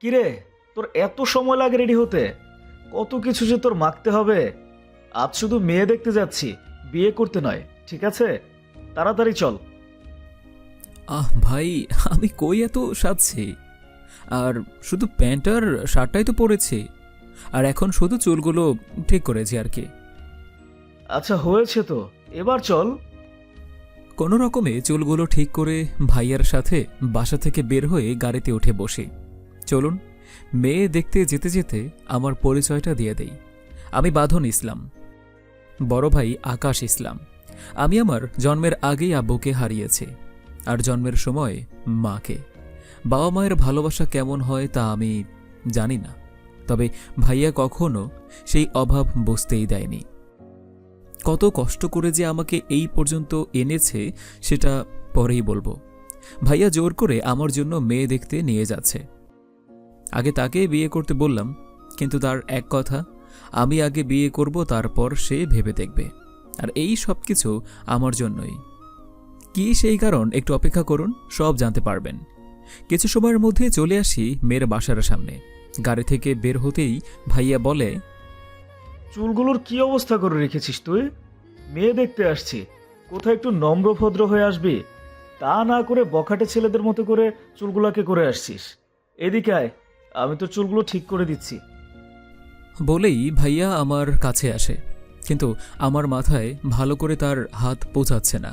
কিরে, তোর এত সময় লাগে রেডি হতে? কত কিছু যে তোর মাখতে হবে। আজ শুধু মেয়ে দেখতে যাচ্ছি, বিয়ে করতে নয়, ঠিক আছে? তাড়াতাড়ি চল। ভাই, আমি কই এত সাজছি? আর শুধু প্যান্ট আর শার্টটাই তো পরেছি। আর এখন শুধু চুলগুলো ঠিক করেছি আর কি। আচ্ছা হয়েছে তো, এবার চল। কোনো রকমে চুলগুলো ঠিক করে ভাইয়ার সাথে বাসা থেকে বের হয়ে গাড়িতে উঠে বসি। চলুন, মেয়ে দেখতে যেতে যেতে আমার পরিচয়টা দিয়ে দেই। আমি বাঁধন ইসলাম, বড় ভাই আকাশ ইসলাম। আমি আমার জন্মের আগেই আব্বুকে হারিয়েছি, আর জন্মের সময় মাকে। বাবা মায়ের ভালোবাসা কেমন হয় তা আমি জানি না, তবে ভাইয়া কখনো সেই অভাব বুঝতেই দেয়নি। কত কষ্ট করে যে আমাকে এই পর্যন্ত এনেছে সেটা পরেই বলবো। ভাইয়া জোর করে আমার জন্য মেয়ে দেখতে নিয়ে যাচ্ছে। আগে তাকে বিয়ে করতে বললাম, কিন্তু তার এক কথা, আমি আগে বিয়ে করব, তারপর সে ভেবে দেখবে। আর এই সব কিছু আমার জন্যই। কি সেই কারণ একটু অপেক্ষা করুন, সব জানতে পারবেন। কিছু সময়ের মধ্যে চলে আসি মেয়ের বাসার সামনে। গাড়ি থেকে বের হতেই ভাইয়া বলে, চুলগুলোর কি অবস্থা করে রেখেছিস তুই? মেয়ে দেখতে আসছি, কোথায় একটু নম্র ভদ্র হয়ে আসবি? তা না করে বখাটে ছেলেদের মতো করে চুলগুলাকে করে আসছিস। এদিকে আয়, আমি তো চুলগুলো ঠিক করে দিচ্ছি। বলেই ভাইয়া আমার কাছে আসে, কিন্তু আমার মাথায় ভালো করে তার হাত পৌঁছাচ্ছে না।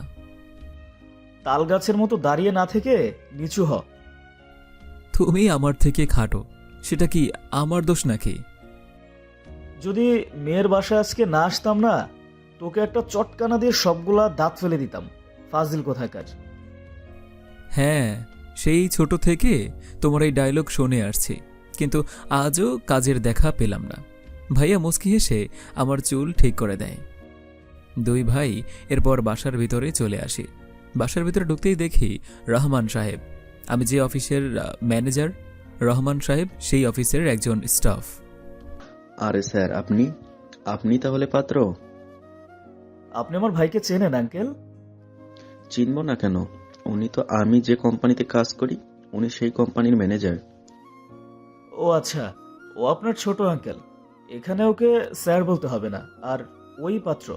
তাল গাছের মতো দাঁড়িয়ে না থেকে নিচু হ। তুমি আমার থেকে খাটো, সেটা কি আমার দোষ নাকি? যদি মেয়ের বাসায় আজকে না আসতাম না, তোকে একটা চটকানা দিয়ে সবগুলা দাঁত ফেলে দিতাম। ফাজিল কোথাকার। হ্যাঁ, সেই ছোট থেকে তোমার এই ডায়লগ শুনে আসছি, কিন্তু আজও কাজের দেখা পেলাম না। ভাইয়া মুচকি হেসে আমার চুল ঠিক করে দেয়। দুই ভাই এরপর বাসার ভিতরে চলে আসি। বাসার ভিতরে ঢুকতেই দেখি রহমান সাহেব। আমি যে অফিসের ম্যানেজার, রহমান সাহেব সেই অফিসের একজন স্টাফ। আরে স্যার, আপনি আপনি তাহলে পাত্র? আপনি আমার ভাইকে চেনেন আঙ্কেল? চিনব না কেন? উনি তো আমি যে কোম্পানিতে কাজ করি, উনি সেই কোম্পানির ম্যানেজার। ও আচ্ছা, ও আপনার ছোট আঙ্কেল। এখানে ওকে স্যার বলতে হবে না। আর ওই পাত্র।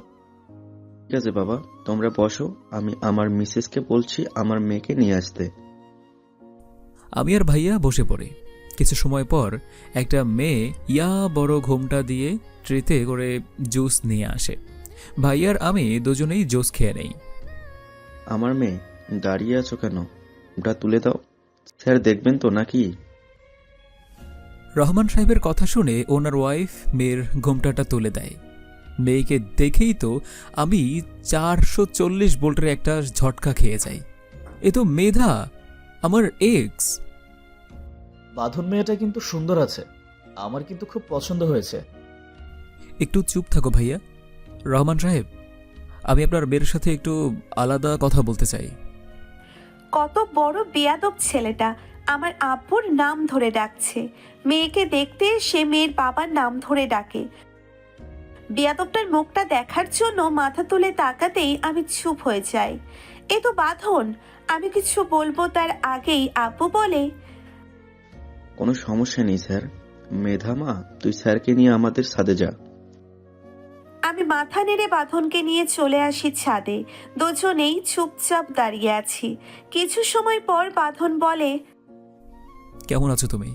ঠিক আছে বাবা, তোমরা বসো, আমি আমার মিসেসকে বলছি আমার মেয়েকে নিয়ে আসতে। আমি আর ভাইয়া বসে পড়ি। কিছু সময় পর একটা মেয়ে ইয়া বড় ঘোমটা দিয়ে ট্রেতে করে জুস নিয়ে আসে। ভাইয়ার আমি দুজনেই জুস খেয়ে নেই। আমার মেয়ে, দাঁড়িয়ে আছো কেন? ওটা তুলে দাও। স্যার দেখবেন তো নাকি? রহমান সাহেবের কথা শুনে ওনার ওয়াইফ মেয়ের ঘোমটাটা তুলে দেয়। মেয়েকে দেখেই তো আমি 440 ভোল্টের একটা ঝটকা খেয়ে যাই। এ তো মেধা, আমার এক্স। বাঁধন মেয়েটা কিন্তু সুন্দর আছে, আমার কিন্তু খুব পছন্দ হয়েছে। একটু চুপ থাকো ভাইয়া। রহমান সাহেব, আমি আপনার মেয়ের সাথে একটু আলাদা কথা বলতে চাই। কত বড় বেয়াদব ছেলেটা, আমার আব্বুর নাম ধরে ডাকছে। মেয়েকে দেখতে সে মেয়ের বাবার নাম ধরে ডাকে। বেয়াদবটার মুখটা দেখার জন্য মাথা তুলে তাকাতেই আমি চুপ হয়ে যাই। এ তো বাঁধন। আমি কিছু বলবো তার আগেই আব্বু বলে, কোনো সমস্যা নেই স্যার। মেধা মা, তুই স্যারকে নিয়ে আমাদের ছাদে যা। আমি মাথা নেড়ে বাঁধনকে নিয়ে চলে আসি ছাদে। দুজনেই চুপচাপ দাঁড়িয়ে আছি। কিছু সময় পর বাঁধন বলে, কেমন আছো তুমি?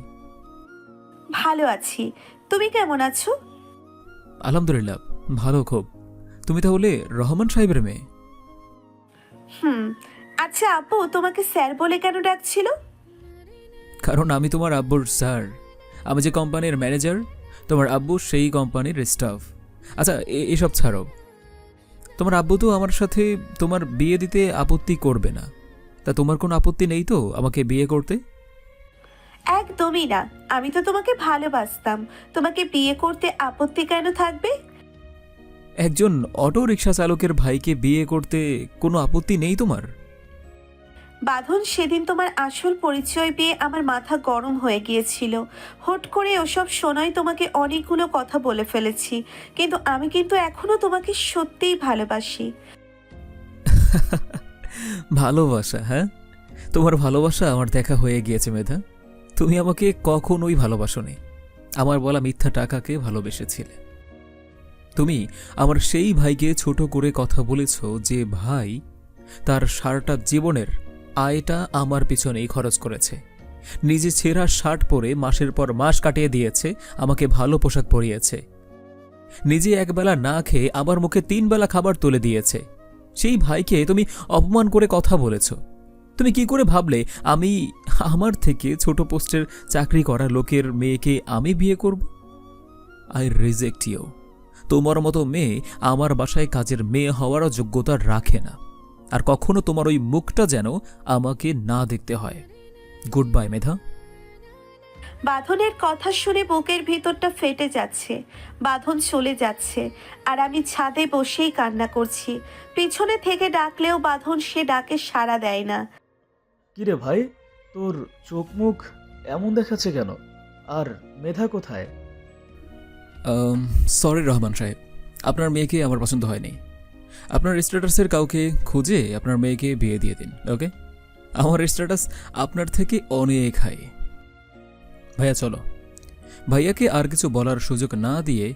ভালো আছি, তুমি কেমন আছো? আলহামদুলিল্লাহ, ভালো খুব। তুমি তাহলে রহমান সাহেবের মেয়ে? হুম। আচ্ছা আব্বু, তোমাকে স্যার বলে কেন ডাকছিল? কারণ আমি তোমার আব্বুর স্যার। আমি যে কোম্পানির ম্যানেজার, তোমার আব্বু সেই কোম্পানির স্টাফ। আচ্ছা, এসব ছাড়ো। তোমার আব্বু তো আমার সাথে তোমার বিয়ে দিতে আপত্তি করবে না। তা তোমার কোনো আপত্তি নেই তো আমাকে বিয়ে করতে? একদমই না। আমি তো তোমাকে ভালোবাসতাম, তোমাকে বিয়ে করতে আপত্তি কেন থাকবে? একজন অটো রিক্সা চালকের ভাইকে বিয়ে করতে কোনো আপত্তি নেই তোমার? বাঁধন, সেদিন তোমার আসল পরিচয় পেয়ে আমার মাথা গরম হয়ে গিয়েছিল। হুট করে ওসব শোনায় তোমাকে অনেকগুলো কথা বলে ফেলেছি, কিন্তু আমি কিন্তু এখনো তোমাকে সত্যিই ভালোবাসি। ভালোবাসা? হ্যাঁ, তোমার ভালোবাসা আমার দেখা হয়ে গিয়েছে মেধা। তুমি আমাকে কখনোই ভালোবাসোনি, আমার বলা মিথ্যা টাকাকে ভালোবেসেছিলে। তুমি আমার সেই ভাইকে ছোট করে কথা বলেছ যে ভাই তার সারাটা জীবনের আয়টা আমার পিছনেই খরচ করেছে, নিজে ছেঁড়া শার্ট পরে মাসের পর মাস কাটিয়ে দিয়েছে, আমাকে ভালো পোশাক পরিয়েছে, নিজে একবেলা না খেয়ে আমার মুখে 3 বেলা খাবার তুলে দিয়েছে। সেই ভাইকে তুমি অপমান করে কথা বলেছ। তুমি কি করে ভাবলে আমি আমার থেকে ছোট পোস্টের চাকরি করা লোকের মেয়েকে আমি বিয়ে করব? I reject you. তোমার মতো মেয়ে আমার বাসায় কাজের মেয়ে হওয়ারও যোগ্যতা রাখে না। আর কখনো তোমার ওই মুখটা যেন আমাকে না দেখতে হয়। গুড বাই মেধা। বাঁধনের কথা শুনে বুকের ভিতরটা ফেটে যাচ্ছে। বাঁধন চলে যাচ্ছে আর আমি ছাদে বসেই কান্না করছি। পিছনে থেকে ডাকলেও বাঁধন সে ডাকে সাড়া দেয় না। কিরে ভাই, তোর চোখ মুখ এমন দেখাচ্ছে কেন? আর মেধা কোথায়? সরি রহমান সাহেব, আপনার মেয়েকে আমার পছন্দ হয়নি। আপনার স্ট্যাটাসের কাউকে খুঁজে আপনার মেয়েকে বিয়ে দিয়ে দিন, ওকে? আমার স্ট্যাটাস আপনার থেকে অনেক হাই। ভাইয়া চলো। ভাইয়াকে আর কিছু বলার সুযোগ না দিয়ে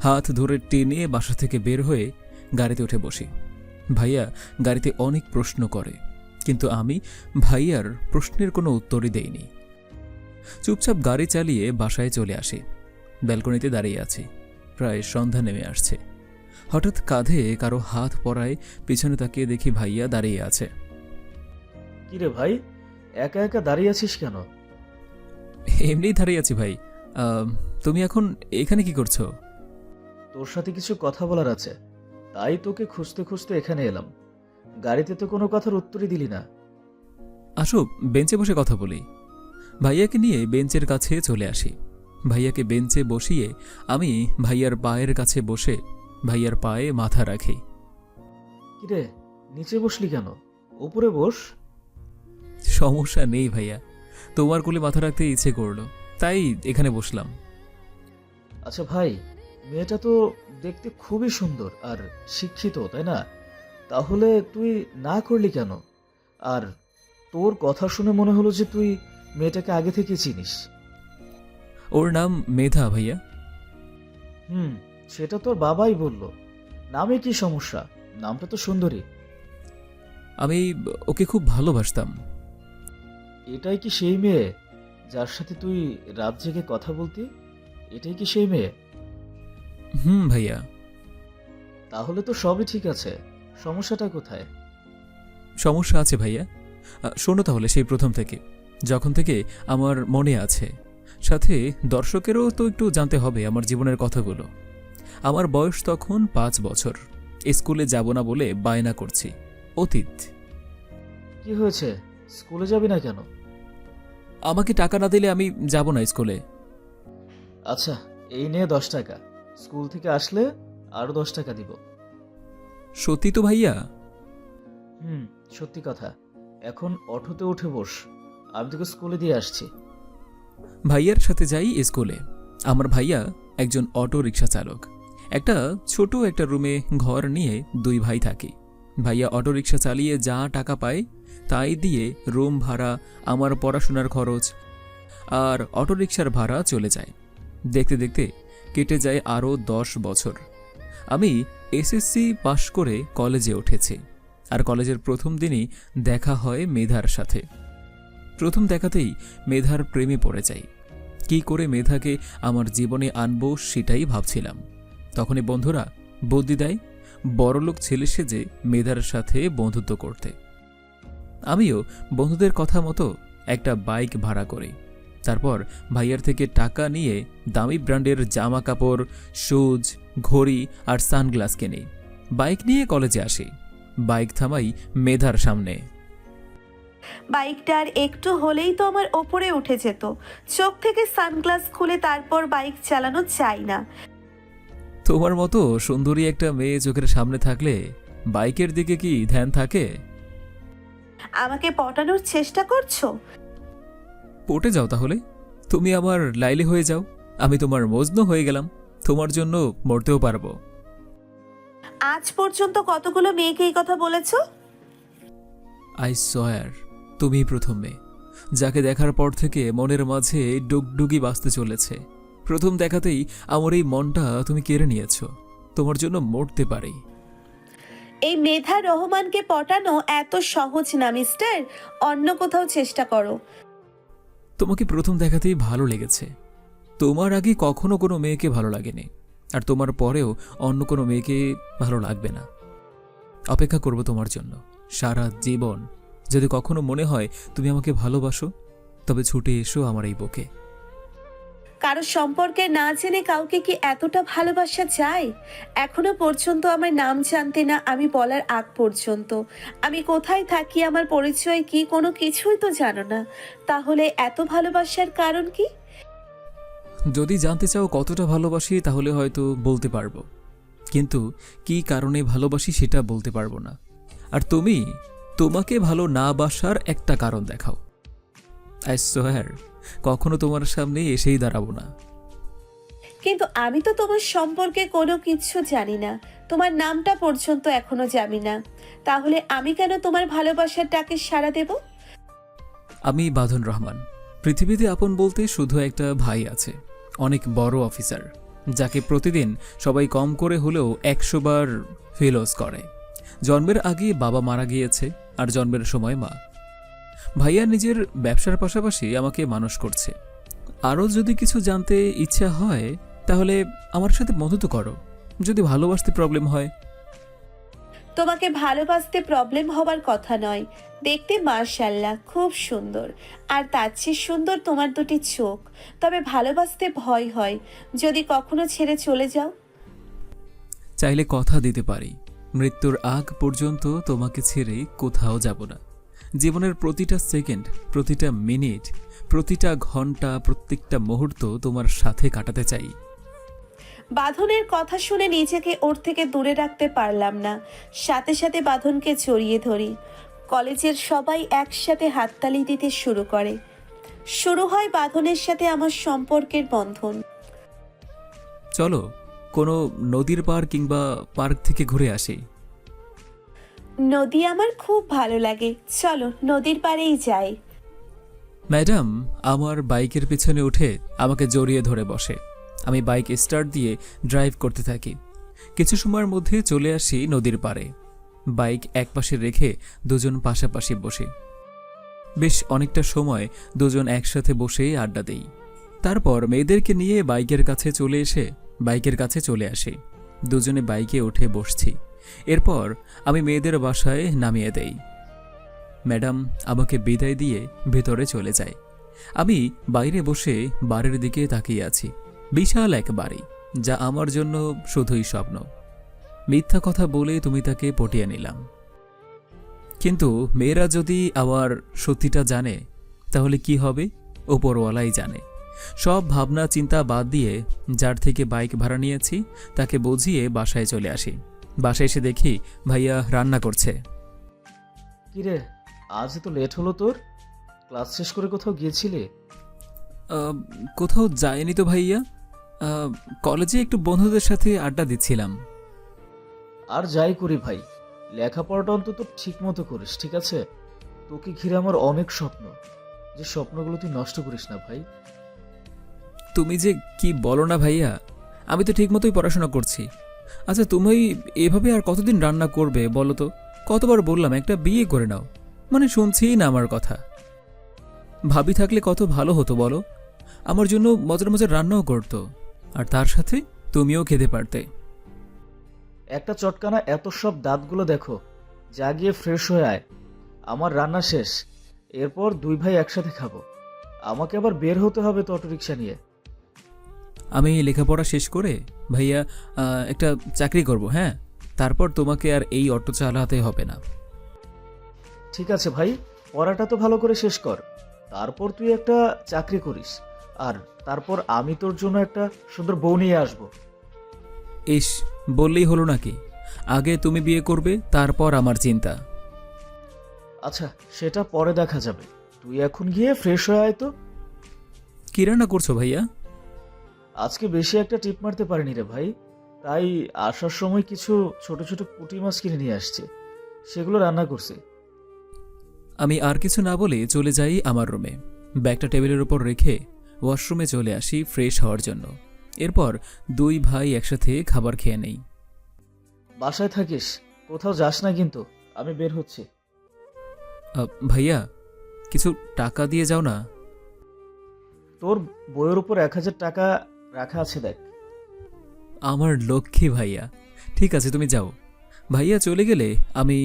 হাত ধরে টেনে বাসা থেকে বের হয়ে গাড়িতে উঠে বসি। ভাইয়া গাড়িতে অনেক প্রশ্ন করে, কিন্তু আমি ভাইয়ার প্রশ্নের কোনো উত্তরই দেইনি। চুপচাপ গাড়ি চালিয়ে বাসায় চলে আসি। ব্যালকনিতে দাঁড়িয়ে আছি, প্রায় সন্ধ্যা নেমে আসছে। হঠাৎ কাঁধে কারো হাত পড়ায় পিছনে তাকিয়ে দেখি ভাইয়া দাঁড়িয়ে আছে। কিরে ভাই, একা একা দাঁড়িয়ে আছিস কেন? এমনিই দাঁড়িয়ে আছি ভাই। তুমি এখন এখানে কি করছো? তোর সাথে কিছু কথা বলার আছে, তাই তোকে খুঁজতে খুঁজতে এখানে এলাম। গাড়িতে তো কোনো কথার উত্তরই দিলি না। আসো বেঞ্চে বসে কথা বলি। ভাইয়াকে নিয়ে বেঞ্চের কাছে চলে আসি। ভাইয়াকে বেঞ্চে বসিয়ে আমি ভাইয়ার পায়ের কাছে বসে ভাইয়ার পায়ে মাথা রাখি। কিরে, নিচে বসলি কেন? উপরে বস। সমস্যা নেই ভাইয়া, তোমার কোলে মাথা রাখতে ইচ্ছে করলো, তাই এখানে বসলাম। আচ্ছা ভাই, মেয়েটা তো দেখতে খুবই সুন্দর আর শিক্ষিত, তাই না? তাহলে তুই না করলি কেন? আর তোর কথা শুনে মনে হলো যে তুই মেয়েটাকে আগে থেকে চিনিস। ওর নাম মেধা ভাইয়া। সেটা তোর বাবাই বলল। নামে কি সমস্যা? নামটা তো সুন্দরী। আমি ওকে খুব ভালোবাসতাম। এটাই কি সেই মেয়ে যার সাথে তুই রাত জেগে কথা বলতি? এটাই কি সেই মেয়ে? ভাইয়া। তাহলে তো সবই ঠিক আছে, সমস্যাটা কোথায়? সমস্যা আছে ভাইয়া। শোনো তাহলে সেই প্রথম থেকে, যখন থেকে আমার মনে আছে। সাথে দর্শকেরও তো একটু জানতে হবে আমার জীবনের কথাগুলো। আমার বয়স তখন 5 বছর। স্কুলে যাব না বলে বায়না করছি। অতীত। কি হয়েছে? স্কুলে যাবি না কেন? আমাকে টাকা না দিলে আমি যাব না স্কুলে। আচ্ছা, এই নিয়ে 10 টাকা। স্কুল থেকে আসলে আরো 10 টাকা দিব। সত্যি তো ভাইয়া? সত্যি কথা। এখন অটোতে উঠে বস, আমি তোকে স্কুলে দিয়ে আসছি। ভাইয়ার সাথে যাই স্কুলে। আমার ভাইয়া একজন অটো রিক্সা চালক। একটা ছোট একটা রুমে ঘর নিয়ে 2 ভাই থাকি। ভাইয়া অটো রিক্সা চালিয়ে যা টাকা পায় তাই দিয়ে রুম ভাড়া, আমার পড়াশোনার খরচ আর অটো রিক্সার ভাড়া চলে যায়। দেখতে দেখতে কেটে যায় আরও 10 বছর। আমি এসএসসি পাশ করে কলেজে উঠেছি। আর কলেজের প্রথম দিনই দেখা হয় মেধার সাথে। প্রথম দেখাতেই মেধার প্রেমে পড়ে যাই। কি করে মেধাকে আমার জীবনে আনবো সেটাই ভাবছিলাম। তখনই বন্ধুরা বুদ্ধি দেয় বড়লোক ছেলে সেজে মেধার সাথে বন্ধুত্ব করতে। আমিও বন্ধুদের কথা মতো একটা বাইক ভাড়া করি। তারপর ভাইয়ার থেকে টাকা নিয়ে দামি ব্র্যান্ডের জামা কাপড়, শুজ, ঘড়ি আর সানগ্লাস কিনি। বাইক নিয়ে কলেজে আসি। বাইক থামাই মেধার সামনে। বাইকটার একটু হলেই তো আমার ওপরে উঠে যেত। চোখ থেকে সানগ্লাস খুলে তারপর বাইক চালানো চাই না। তোমার মতো সুন্দরী একটা মেয়ে চোখের সামনে থাকলে বাইকের দিকে কি ধ্যান থাকে? আমাকে পটানোর চেষ্টা করছো? পটে যাও তাহলে। তুমি আমার লাইলি হয়ে যাও, আমি তোমার মজনু হয়ে গেলাম। তোমার জন্য মরতেও পারবো। আজ পর্যন্ত কতগুলো মেয়েকে এই কথা বলেছো? আই সোয়ার, তুমি প্রথম মেয়ে। যাকে দেখার পর থেকে মনের মাঝে ডুগডুগি বাজতে চলেছে। প্রথম দেখাতেই আমার এই মনটা তুমি কেড়ে নিয়েছ। তোমার জন্য মরতে পারি। এই মেধা রহমানকে পটানো এত সহজ না মিস্টার, অন্য কোথাও চেষ্টা করো। তোমাকে প্রথম দেখাতেই ভালো লেগেছে। তোমার আগে কখনো কোনো মেয়েকে ভালো লাগেনি, আর তোমার পরেও অন্য কোনো মেয়েকে ভালো লাগবে না। অপেক্ষা করব তোমার জন্য সারা জীবন। যদি কখনো মনে হয় তুমি আমাকে ভালোবাসো, তবে ছুটে এসো আমার এই বুকে। কারো সম্পর্কে না জেনে কাউকে কি এতটা ভালোবাসা যায়? এখনো পর্যন্ত আমার নাম জানতে না আমি বলার আগ পর্যন্ত, আমি কোথায় থাকি, আমার পরিচয় কি, কোনো কিছুই তো জানো না। তাহলে এত ভালোবাসার কারণ কি? যদি জানতে চাও কতটা ভালোবাসি তাহলে হয়তো বলতে পারবো, কিন্তু কী কারণে ভালোবাসি সেটা বলতে পারবো না। আর তুমি তোমাকে ভালো না বাসার একটা কারণ দেখাও। আই সোয়ার কখনো তোমার সামনে এসেই দাঁড়াবো না। কিন্তু আমি তো তোমার সম্পর্কে কোনো কিছু জানি না, তোমার নামটা পর্যন্ত এখনো জানি না। তাহলে আমি কেন তোমার ভালোবাসার ডাকে সাড়া দেব? আমি বাঁধন রহমান। পৃথিবীতে আপন বলতে শুধু একটা ভাই আছে, অনেক বড় অফিসার, যাকে প্রতিদিন সবাই কম করে হলেও 100 বার ফিলস করে। জন্মের আগে বাবা মারা গিয়েছে, আর জন্মের সময় মা। ভাইয়া নিজের ব্যবসার পাশাপাশি আমাকে মানুষ করছে। আরও যদি কিছু জানতে ইচ্ছা হয় তাহলে আমার সাথে বন্ধুত্ব করো, যদি ভালোবাসতে প্রবলেম হয়। তোমাকে ভালোবাসতে প্রবলেম হবার কথা নয়। দেখতে মাশাআল্লাহ খুব সুন্দর, আর তার চেয়ে সুন্দর তোমার দুটি চোখ। তবে ভালোবাসতে ভয় হয়, যদি কখনো ছেড়ে চলে যাও। চাইলে কথা দিতে পারি, মৃত্যুর আগ পর্যন্ত তোমাকে ছেড়ে কোথাও যাব না। জীবনের প্রতিটা সেকেন্ড, প্রতিটা মিনিট, প্রতিটা ঘন্টা, প্রত্যেকটা মুহূর্ত তোমার সাথে কাটাতে চাই। বাঁধনের কথা শুনে নিজেকে ওর থেকে দূরে রাখতে পারলাম না, সাথে সাথে বাঁধনকে জড়িয়ে ধরি। কলেজের সবাই একসাথে হাততালি দিতে শুরু করে। শুরু হয় বাঁধনের সাথে আমার সম্পর্কের বন্ধন। চলো কোনো নদীর পার কিংবা পার্ক থেকে ঘুরে আসি। নদী আমার খুব ভালো লাগে, চলো নদীর পাড়েই যাই। ম্যাডাম আমার বাইকের পিছনে উঠে আমাকে জড়িয়ে ধরে বসে। আমি বাইক স্টার্ট দিয়ে ড্রাইভ করতে থাকি। কিছু সময়ের মধ্যে চলে আসি নদীর পাড়ে। বাইক একপাশে রেখে দুজন পাশাপাশি বসে বেশ অনেকটা সময় দুজন একসাথে বসে আড্ডা দেই। তারপর মেয়েদেরকে নিয়ে বাইকের কাছে চলে আসি। দুজনে বাইকে উঠে বসছি। এরপর আমি মেয়েদের বাসায় নামিয়ে দেই। ম্যাডাম আমাকে বিদায় দিয়ে ভেতরে চলে যায়। আমি বাইরে বসে বাড়ির দিকে তাকিয়ে আছি। বিশাল এক বাড়ি, যা আমার জন্য শুধুই স্বপ্ন। মিথ্যা কথা বলে তুমি তাকে পটিয়ে নিলাম, কিন্তু মেয়েরা যদি আবার সত্যিটা জানে তাহলে কি হবে ওপরওয়ালাই জানে। সব ভাবনা চিন্তা বাদ দিয়ে যার থেকে বাইক ভাড়া নিয়েছি তাকে বুঝিয়ে বাসায় চলে আসি। বাসায় এসে দেখি ভাইয়া রান্না করছে। কিরে, আজ তো লেট হলো তোর? ক্লাস শেষ করে কোথাও গিয়েছিলে? কোথাও যায়নি তো ভাইয়া, কলেজে একটু বন্ধুদের সাথে আড্ডা দিচ্ছিলাম। আর যাই করি ভাই, লেখাপড়াটা অন্তত ঠিক মতো করিস, ঠিক আছে? তোকে ঘিরে আমার অনেক স্বপ্ন, যে স্বপ্নগুলো তুই নষ্ট করিস না ভাই। তুমি যে কি বলো না ভাইয়া, আমি তো ঠিক মতোই পড়াশোনা করছি। আচ্ছা তুমি এভাবে আর কতদিন রান্না করবে বলো তো? কতবার বললাম একটা বিয়ে করে নাও, মানে শুনছিই না আমার কথা। ভাবি থাকলে কত ভালো হতো বলো, আমার জন্য মজার মজার রান্নাও করতো, আর তার সাথে তুমিও খেতে পারতে। একটা চটকানা এত সব দাঁতগুলো দেখো, যা গিয়ে ফ্রেশ হয়ে আয়। আমার রান্না শেষ, এরপর দুই ভাই একসাথে খাবো। আমাকে আবার বের হতে হবে তো অটোরিকশা নিয়ে। আমি লেখাপড়া শেষ করে ভাইয়া একটা চাকরি করব, হ্যাঁ? তারপর তোমাকে আর এই অটো চালাতে হবে না। ঠিক আছে ভাই, পড়াটা তো ভালো করে শেষ কর, তারপর তুই একটা চাকরি করিস, আর তারপর আমি তোর জন্য একটা সুন্দর বউ নিয়ে আসবো। ইস, বললেই হলো নাকি? আগে তুমি বিয়ে করবে, তারপর আমার চিন্তা। আচ্ছা, সেটা পরে দেখা যাবে, তুই এখন গিয়ে ফ্রেশ হয়ে আয় তো। কি রান্না করছো ভাইয়া? আজকে বেশি একটা টিপ মারতে পারিনি রে ভাই, তাই আসার সময় কিছু ছোট ছোট পুঁটি মাছ কিনে নিয়ে আসছি, সেগুলো রান্না করছি। আমি আর কিছু না বলে চলে যাই আমার রুমে। ব্যাগটা টেবিলের উপর রেখে ওয়াশরুমে চলে আসি ফ্রেশ হওয়ার জন্য। এরপর দুই ভাই একসাথে খাবার খেয়ে নেই। বাসায় থাকিস, কোথাও যাস না কিন্তু। আমি বের হচ্ছি। ভাইয়া, কিছু টাকা দিয়ে যাও না। তোর বইয়ের উপর 1,000 টাকা রাখা আছে, দেখ। আমার লক্ষ্মী ভাইয়া। ঠিক আছে, তুমি যাও। ভাইয়া চলে গেলে আমি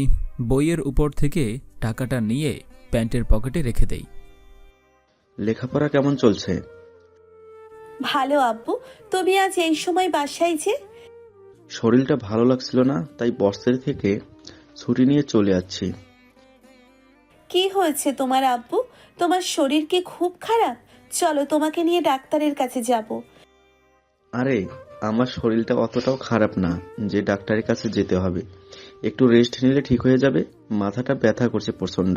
বইয়ের উপর থেকে টাকাটা নিয়ে প্যান্টের পকেটে রেখে দেই। লেখাপড়া কেমন চলছে? ভালো আব্বু। তুমি আজ এই সময় বাসায় যে? শরীরটা ভালো লাগছিল না, তাই বর্ষের থেকে ছুটি নিয়ে চলে যাচ্ছি। কি হয়েছে তোমার আব্বু? তোমার শরীর কি খুব খারাপ? চলো তোমাকে নিয়ে ডাক্তারের কাছে যাব। আরে, আমার শরীরটা অতটাও খারাপ না যে ডাক্তারের কাছে যেতে হবে। একটু রেস্ট নিলে ঠিক হয়ে যাবে। মাথাটা ব্যথা করছে প্রচন্ড।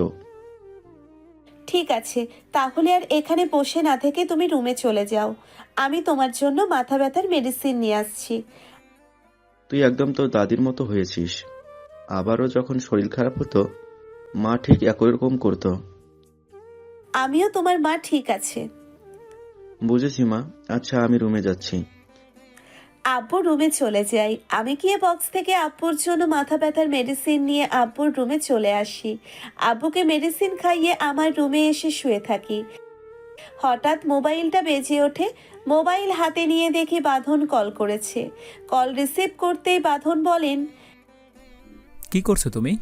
ঠিক আছে, তাহলে আর এখানে বসে না থেকে তুমি রুমে চলে যাও। আমি তোমার জন্য মাথা ব্যথার মেডিসিন নিয়ে আসছি। তুই একদম তোর দাদির মতো হয়েছিস। আবারও যখন শরীর খারাপ হতো, মা ঠিক একই রকম করতো। আমিও তোমার মা, ঠিক আছে। বুঝেছি মা। আচ্ছা, আমি রুমে যাচ্ছি। আব্বু রুমে চলে যাই। আমি গিয়ে বক্স থেকে আব্বুর জন্য মাথা ব্যথার মেডিসিন নিয়ে আব্বুর রুমে চলে আসি। আব্বুকে মেডিসিন খাইয়ে আমার রুমে এসে শুয়ে থাকি। হঠাৎ মোবাইলটা বেজে ওঠে। মোবাইল হাতে নিয়ে দেখি বাঁধন কল করেছে। কল রিসিভ করতেই বাঁধন বলেন, কি করছো তুমি?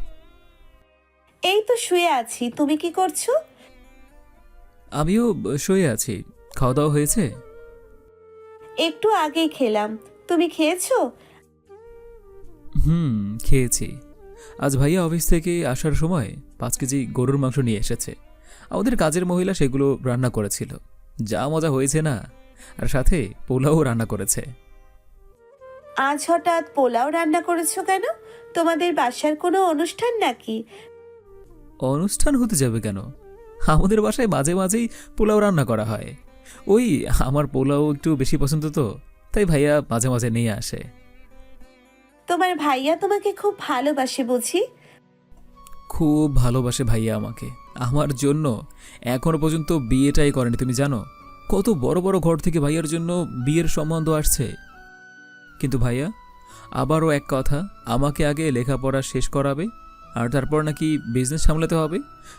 এই তো শুয়ে আছি, তুমি কি করছো? আমিও শুয়ে আছি। খাওয়া দাওয়া হয়েছে? একটু আগেই খেলাম, তুমি খেয়েছো? খেয়েছি। আজ ভাইয়া অফিস থেকে আসার সময় 5 কেজি গরুর মাংস নিয়ে এসেছে। আমাদের কাজের মহিলা সেগুলো রান্না করেছিল। যা মজা হয়েছে না! আর সাথে পোলাও রান্না করেছে। আজ হঠাৎ পোলাও রান্না করেছো কেন? তোমাদের বাসার কোনো অনুষ্ঠান নাকি? অনুষ্ঠান হতে যাবে কেন? আমাদের বাসায় মাঝে মাঝেই পোলাও রান্না করা হয়। ওই, আমার পোলাও একটু বেশি পছন্দ তো, তাই ভাইয়া মাঝে মাঝে নিয়ে আসে। তোমার ভাইয়া তোমাকে খুব ভালোবাসে বুঝি? খুব ভালোবাসে ভাইয়া আমাকে। আমার জন্য এখনো পর্যন্ত বিয়েটাই করেনি, তুমি জানো? কত বড় বড় ঘর থেকে ভাইয়ার জন্য বিয়ের সম্বন্ধ আসছে। কিন্তু ভাইয়া আবারও এক কথা, আমাকে আগে লেখাপড়া শেষ করাবে, আর তারপর নাকি বিজনেস সামলাতে হবে।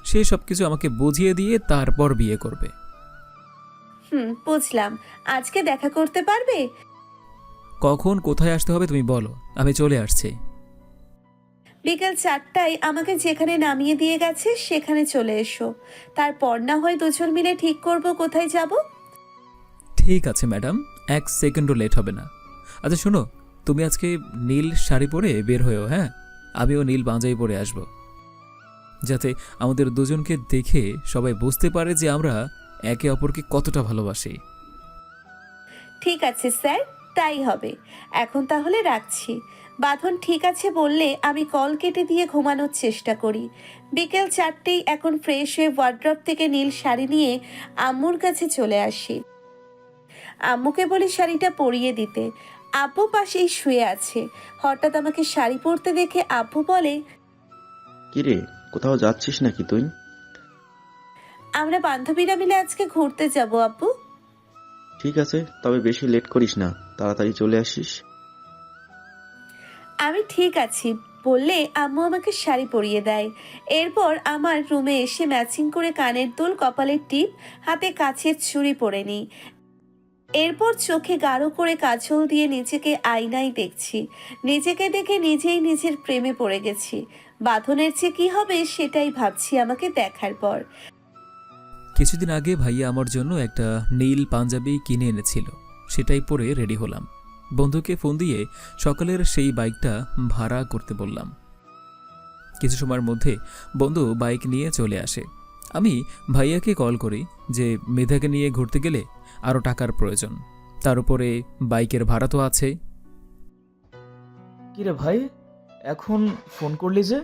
সে সব কিছু আমাকে বুঝিয়ে দিয়ে তারপর বিয়ে করবে। বুঝলাম। আজকে দেখা করতে পারবে? কখন কোথায় আসতে হবে তুমি বলো, আমি চলে আসছি। বিকেল 4টায় আমাকে যেখানে নামিয়ে দিয়ে গেছে সেখানে চলে এসো। তারপর না হয় দুজন মিলে ঠিক করব কোথায় যাব। ঠিক আছে ম্যাডাম, 1 সেকেন্ডও লেট হবে না। আচ্ছা শোনো, তুমি আজকে নীল শাড়ি পরে বের হয়েও, হ্যাঁ? আমিও নীল পাঞ্জাবি পরে আসব, যাতে আমাদের দুজনকে দেখে সবাই বুঝতে পারে যে আমরা একে অপরকে কতটা ভালোবাসি। ঠিক আছে স্যার, তাই হবে। এখন তাহলে রাখছি। বাঁধন ঠিক আছে বললে আমি কল কেটে দিয়ে ঘুমানোর চেষ্টা করি। বিকেল 4টেই এখন ফ্রেশ হয়ে ওয়ার্ড্রপ থেকে নীল শাড়ি নিয়ে আম্মুর কাছে চলে আসি। আম্মুকে বলি শাড়িটা পরিয়ে দিতে। আব্বু পাশেই শুয়ে আছে। হঠাৎ আমাকে শাড়ি পরতে দেখে আব্বু বলে, কিরে, কোথাও যাচ্ছিস নাকি তুই? আমরা বান্ধবীরা মিলে আজকে ঘুরতে যাব আব্বু। ঠিক আছে, তবে বেশি লেট করিস না, তাড়াতাড়ি চলে আসিস। আমি ঠিক আছি বললে আম্মু আমাকে শাড়ি পরিয়ে দেয়। এরপর আমার রুমে এসে ম্যাচিং করে কানের দুল, কপালের টিপ, হাতে কাচের ছুরি পরে নিই। এরপর চোখে গাঢ় করে কাজল দিয়ে নিজেকে আয়নায় দেখছি। নিজেকে দেখে নিজেই নিজের প্রেমে পড়ে গেছি। বাঁধনের চেয়ে কি হবে সেটাই ভাবছি আমাকে দেখার পর। কিছুদিন আগে ভাইয়া আমার জন্য একটা নীল পাঞ্জাবি কিনে এনেছিল, সেটাই পরে রেডি হলাম। বন্ধুকে ফোন দিয়ে সকালের সেই বাইকটা ভাড়া করতে বললাম। কিছু সময়ের মধ্যে বন্ধু বাইক নিয়ে চলে আসে। আমি ভাইয়াকে কল করি যে মেধাকে নিয়ে ঘুরতে গেলে আরও টাকার প্রয়োজন, তার উপরে বাইকের ভাড়া তো আছে। কিরে ভাই, এখন ফোন করলি যে?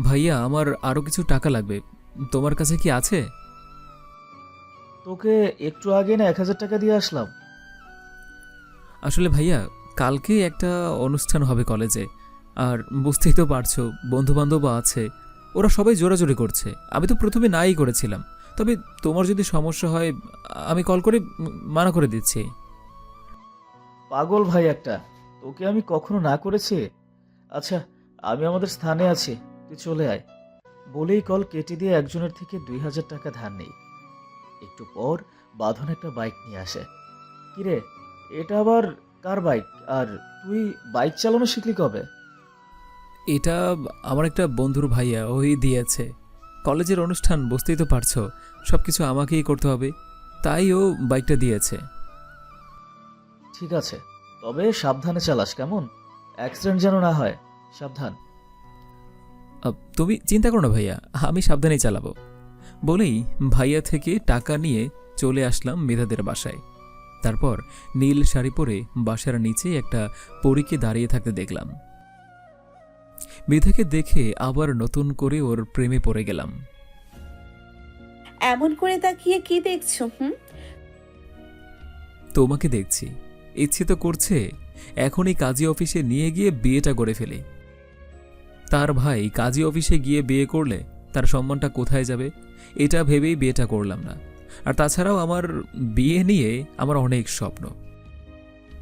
ভাইয়া, আমার আরও কিছু টাকা লাগবে, তোমার কাছে কি আছে? তোকে একটু আগে না 1,000 টাকা দিয়ে আসলাম। আসলে ভাইয়া, কালকে একটা অনুষ্ঠান হবে কলেজে, আর বুঝতেই তো পারছো বন্ধুবান্ধবও আছে। ওরা সবাই জোরাজোরি করছে। আমি তো প্রথমে নাই করেছিলাম, তবে তোমার যদি সমস্যা হয় আমি কল করে মানা করে দিচ্ছি। পাগল ভাই একটা, তোকে আমি কখনো না করেছি? আচ্ছা, আমি আমাদের স্থানে আছি, তুই চলে আয়। বলেই কল কেটে দিয়ে একজনের থেকে 2000 টাকা ধার নেই। একটু পর বাঁধন একটা বাইক নিয়ে আসে। কিরে, এটা আবার কার বাইক? আর তুই বাইক চালানো শিখলি কবে? এটা আমার একটা বন্ধুর ভাইয়া, ওই দিয়েছে। কলেজের অনুষ্ঠান, বুঝতেই তো পারছো, সব কিছু আমাকেই করতে হবে, তাই ও বাইকটা দিয়েছে। ঠিক আছে, তবে সাবধানে চালাস, কেমন? অ্যাক্সিডেন্ট যেন না হয়, সাবধান। তুমি চিন্তা করো না ভাইয়া, আমি সাবধানেই চালাবো। বলেই ভাইয়া থেকে টাকা নিয়ে চলে আসলাম মেধাদের বাসায়। তারপর নীল শাড়ি পরে বাসার নিচে একটা পরীকে দাঁড়িয়ে থাকতে দেখলাম। মেধাকে দেখে আবার নতুন করে ওর প্রেমে পড়ে গেলাম। এমন করে তাকিয়ে কি দেখছো? তোমাকে দেখছি, ইচ্ছে তো করছে এখনই কাজী অফিসে নিয়ে গিয়ে বিয়েটা করে ফেলি। তার ভাই কাজী অফিসে গিয়ে বিয়ে করলে তার সম্মানটা কোথায় যাবে, এটা ভেবেই বিয়েটা করলাম না। আর তাছাড়াও আমার বিয়ে নিয়ে আমার অনেক স্বপ্ন।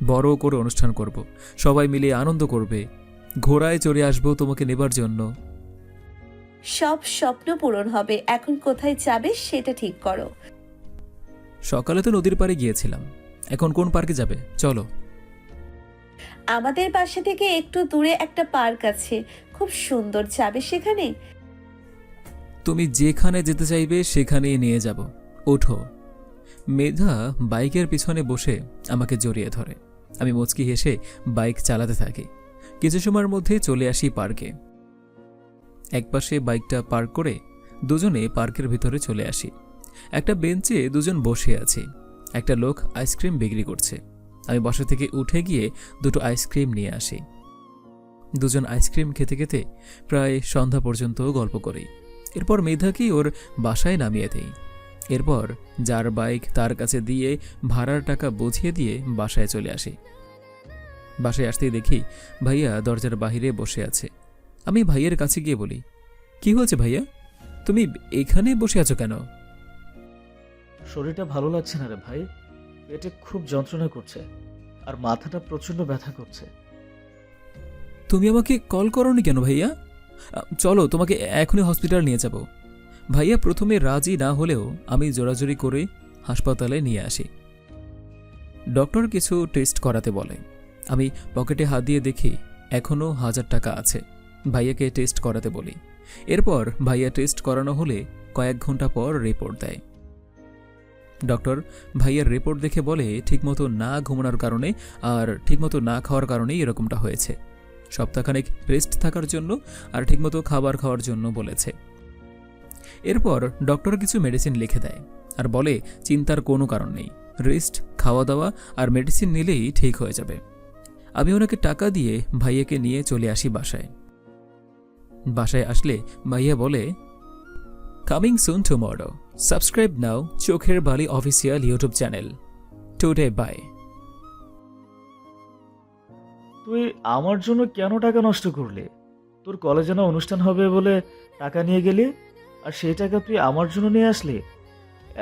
বড় করে অনুষ্ঠান করব, সবাই মিলে আনন্দ করবে, ঘোড়ায় চড়ে আসবো তোমাকে নেবার জন্য। সব স্বপ্ন পূরণ হবে, এখন কোথায় যাবে সেটা ঠিক করো। সকালে তো নদীর পাড়ে গিয়েছিলাম, এখন কোন পার্কে যাবে? চলো। আমাদের বাসা থেকে একটু দূরে একটা পার্ক আছে, খুব সুন্দর, যাবে সেখানে? তুমি যেখানে যেতে চাইবে সেখানেই নিয়ে যাব, ওঠো। মেধা বাইকের পিছনে বসে আমাকে জড়িয়ে ধরে। আমি মুচকি হেসে বাইক চালাতে থাকি। কিছু সময়ের মধ্যে চলে আসি পার্কে। একপাশে বাইকটা পার্ক করে দুজনে পার্কের ভিতরে চলে আসি। একটা বেঞ্চে দুজন বসে আছি, একটা লোক আইসক্রিম বিক্রি করছে। আমি বাসা থেকে উঠে গিয়ে দুটো আইসক্রিম নিয়ে আসি। দুজন আইসক্রিম খেতে খেতে প্রায় সন্ধ্যা পর্যন্ত গল্প করি। এরপর মেধাকে ওর বাসায় নামিয়ে দেই। এরপর যার বাইক তার কাছে দিয়ে ভাড়ার টাকা বুঝিয়ে দিয়ে বাসায় চলে আসি। বাসায় আসতেই দেখি ভাইয়া দরজার বাহিরে বসে আছে। আমি ভাইয়ের কাছে গিয়ে বলি, কি হয়েছে ভাইয়া, তুমি এখানে বসে আছো কেন? শরীরটা ভালো লাগছে না রে ভাই, পেটে খুব যন্ত্রণা করছে আর মাথাটা প্রচন্ড ব্যথা করছে। তুমি আমাকে কল করোনি কেন ভাইয়া? চলো তোমাকে এখনই হসপিটাল নিয়ে যাব। ভাইয়া প্রথমে রাজি না হলেও আমি জোরাজোরি করে হাসপাতালে নিয়ে আসি। ডক্টর কিছু টেস্ট করাতে বলে। আমি পকেটে হাত দিয়ে দেখি এখনও 1000 টাকা আছে। ভাইয়াকে টেস্ট করাতে বলি। এরপর ভাইয়া টেস্ট করানো হলে কয়েক ঘন্টা পর রিপোর্ট দেয়। ডক্টর ভাইয়ার রিপোর্ট দেখে বলে ঠিকমতো না ঘুমানোর কারণে আর ঠিকমতো না খাওয়ার কারণেই এরকমটা হয়েছে। সপ্তাহখানেক রেস্ট থাকার জন্য আর ঠিকমতো খাবার খাওয়ার জন্য বলেছে। এরপর ডক্টর কিছু মেডিসিন লিখে দেয় আর বলে চিন্তার কোনো কারণ নেই, রেস্ট, খাওয়া দাওয়া আর মেডিসিন নিলেই ঠিক হয়ে যাবে। আমি ওনাকে টাকা দিয়ে ভাইয়াকে নিয়ে চলে আসি বাসায়। বাসায় আসলে ভাইয়া বলে, coming soon tomorrow, subscribe now Chokher Bali official YouTube channel. Today bye. তুই আমার জন্য কেন টাকা নষ্ট করলি? তোর কলেজে না অনুষ্ঠান হবে বলে টাকা নিয়ে গেলি, আর সেই টাকা তুই আমার জন্য নিয়ে আসলি।